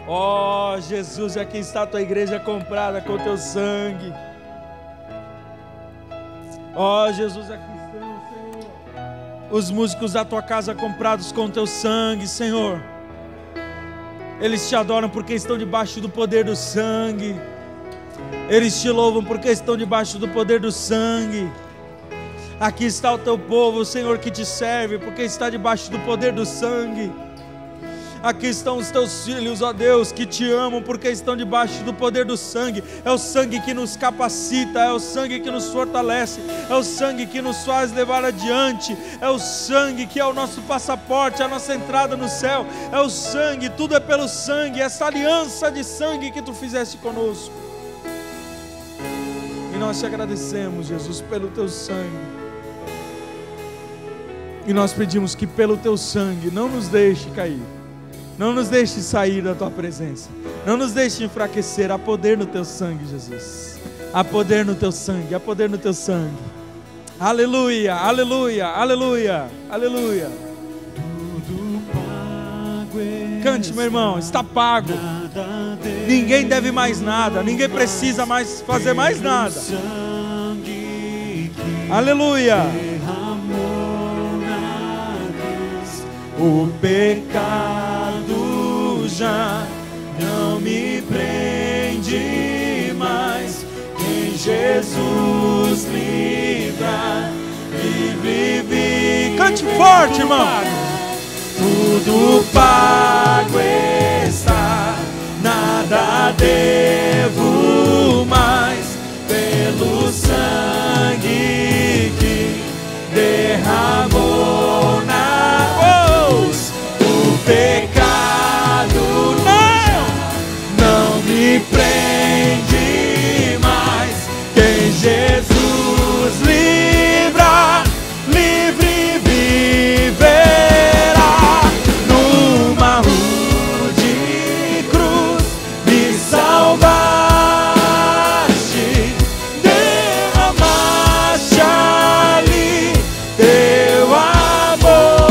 Ó Jesus, aqui está a tua igreja comprada com o teu sangue. Ó Jesus, aqui estão, Senhor, os músicos da tua casa comprados com o teu sangue, Senhor. Eles te adoram porque estão debaixo do poder do sangue. Eles te louvam porque estão debaixo do poder do sangue. Aqui está o teu povo, Senhor, que te serve porque está debaixo do poder do sangue. Aqui estão os teus filhos, ó Deus, que te amam porque estão debaixo do poder do sangue. É o sangue que nos capacita, é o sangue que nos fortalece, é o sangue que nos faz levar adiante, é o sangue que é o nosso passaporte, a nossa entrada no céu, é o sangue, tudo é pelo sangue, essa aliança de sangue que tu fizeste conosco. E nós te agradecemos, Jesus, pelo teu sangue. E nós pedimos que pelo teu sangue não nos deixe cair. Não nos deixe sair da tua presença. Não nos deixe enfraquecer. Há poder no teu sangue, Jesus. Há poder no teu sangue. Há poder no teu sangue. Aleluia, aleluia, aleluia, aleluia. Cante, meu irmão, está pago. Ninguém deve mais nada. Ninguém precisa mais fazer mais nada. Aleluia. O pecado já não me prende mais. Em Jesus livra, livre, vive. Cante forte, irmão. Tudo pago está, nada devo mais, pelo sangue que derramou na cruz. O pecado não me prende mais. Quem Jesus livra, livre viverá. Numa rude cruz me salvaste, derramaste ali teu amor.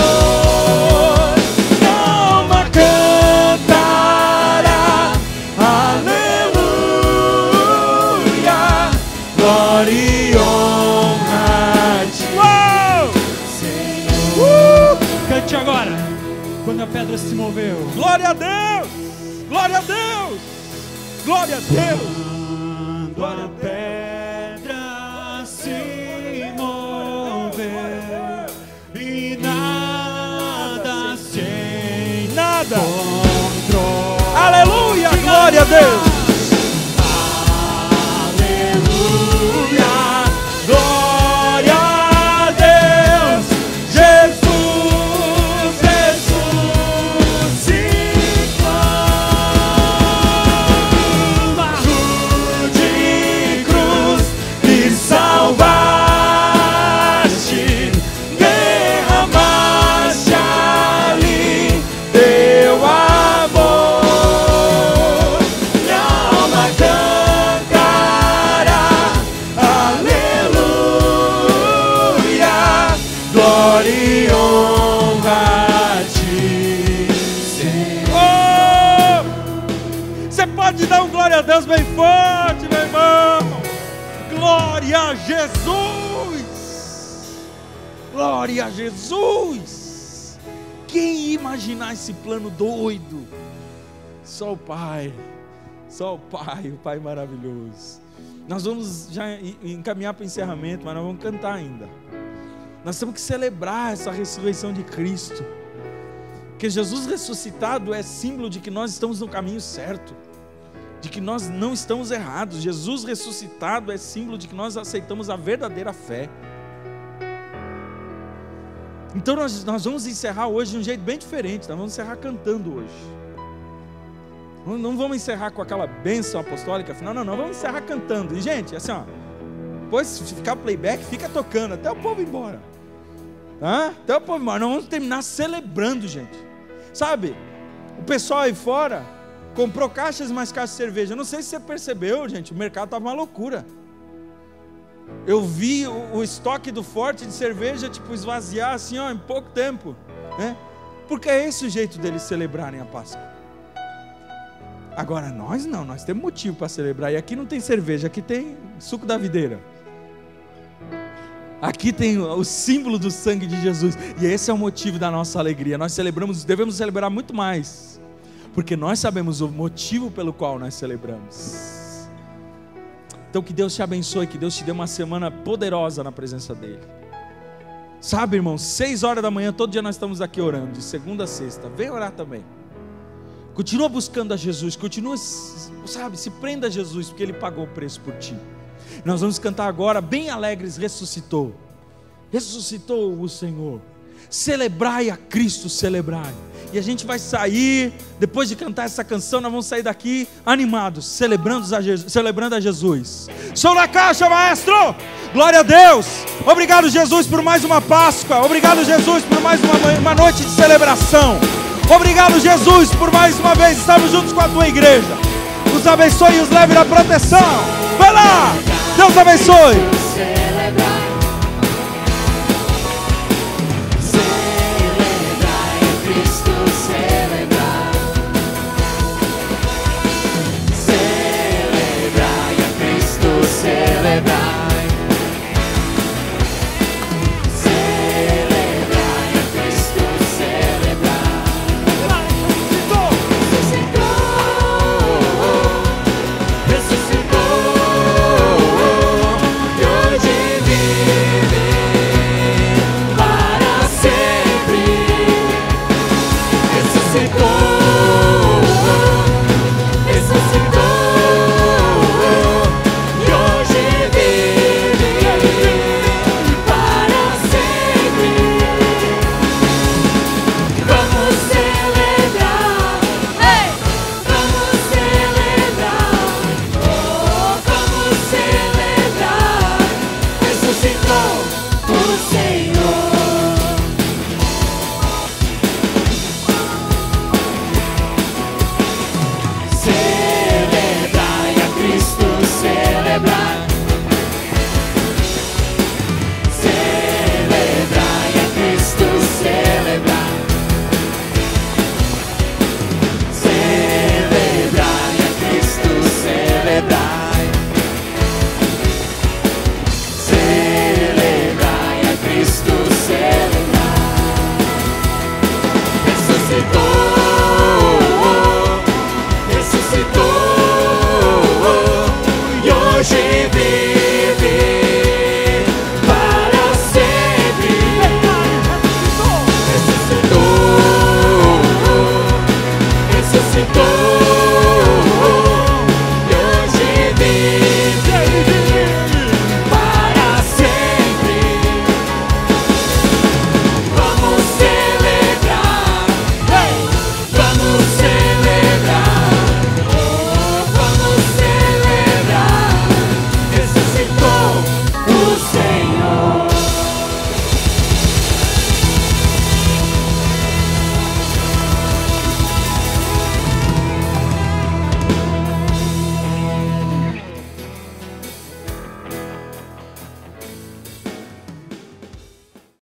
Minha alma cantará, aleluia, glória e honra a ti. Cante agora, quando a pedra se moveu. Glória a Deus, glória a Deus, glória a Deus. Quando a pedra se moveu e nada se Nada. encontrou. Aleluia, glória a Deus. Aleluia, Glória a Deus. Jesus ressuscitou. De cruz me salvaste, derramaste ali teu amor. Minha alma cantará, aleluia, glória e honra a ti, Senhor. Você pode dar um glória a Deus bem forte, meu irmão. Glória a Jesus. Glória a Jesus. Quem ia imaginar esse plano doido? Só o Pai. Só o Pai maravilhoso. Nós vamos já encaminhar para o encerramento, mas nós vamos cantar ainda. Nós temos que celebrar essa ressurreição de Cristo. Porque Jesus ressuscitado é símbolo de que nós estamos no caminho certo, de que nós não estamos errados. Jesus ressuscitado é símbolo de que nós aceitamos a verdadeira fé. Então nós vamos encerrar hoje de um jeito bem diferente. Nós vamos encerrar cantando hoje. Não vamos encerrar com aquela bênção apostólica final, não, vamos encerrar cantando. E gente, assim, ó, depois se ficar playback, fica tocando até o povo ir embora. Tá? Até o povo ir embora. Nós vamos terminar celebrando, gente. Sabe, o pessoal aí fora comprou caixas e mais caixas de cerveja. Não sei se você percebeu, gente, o mercado estava uma loucura. Eu vi o estoque do Forte de cerveja tipo esvaziar assim, ó, em pouco tempo, né? Porque é esse o jeito deles celebrarem a Páscoa. Agora nós não, nós temos motivo para celebrar. E aqui não tem cerveja, aqui tem suco da videira. Aqui tem o símbolo do sangue de Jesus. E esse é o motivo da nossa alegria. Nós celebramos, devemos celebrar muito mais, porque nós sabemos o motivo pelo qual nós celebramos. Então que Deus te abençoe, que Deus te dê uma semana poderosa na presença dEle. Sabe, irmãos, 6 horas da manhã, todo dia nós estamos aqui orando, de segunda a sexta. Vem orar também. Continua buscando a Jesus, continua, sabe, se prenda a Jesus, porque Ele pagou o preço por ti. Nós vamos cantar agora, bem alegres, ressuscitou. Ressuscitou o Senhor. Celebrai a Cristo, celebrai. E a gente vai sair, depois de cantar essa canção, nós vamos sair daqui animados, celebrando a Jesus. Som na caixa, maestro! Glória a Deus! Obrigado, Jesus, por mais uma Páscoa. Obrigado, Jesus, por mais uma noite de celebração. Obrigado, Jesus, por mais uma vez estarmos juntos com a tua igreja. Os abençoe e os leve na proteção. Vai lá! Deus abençoe!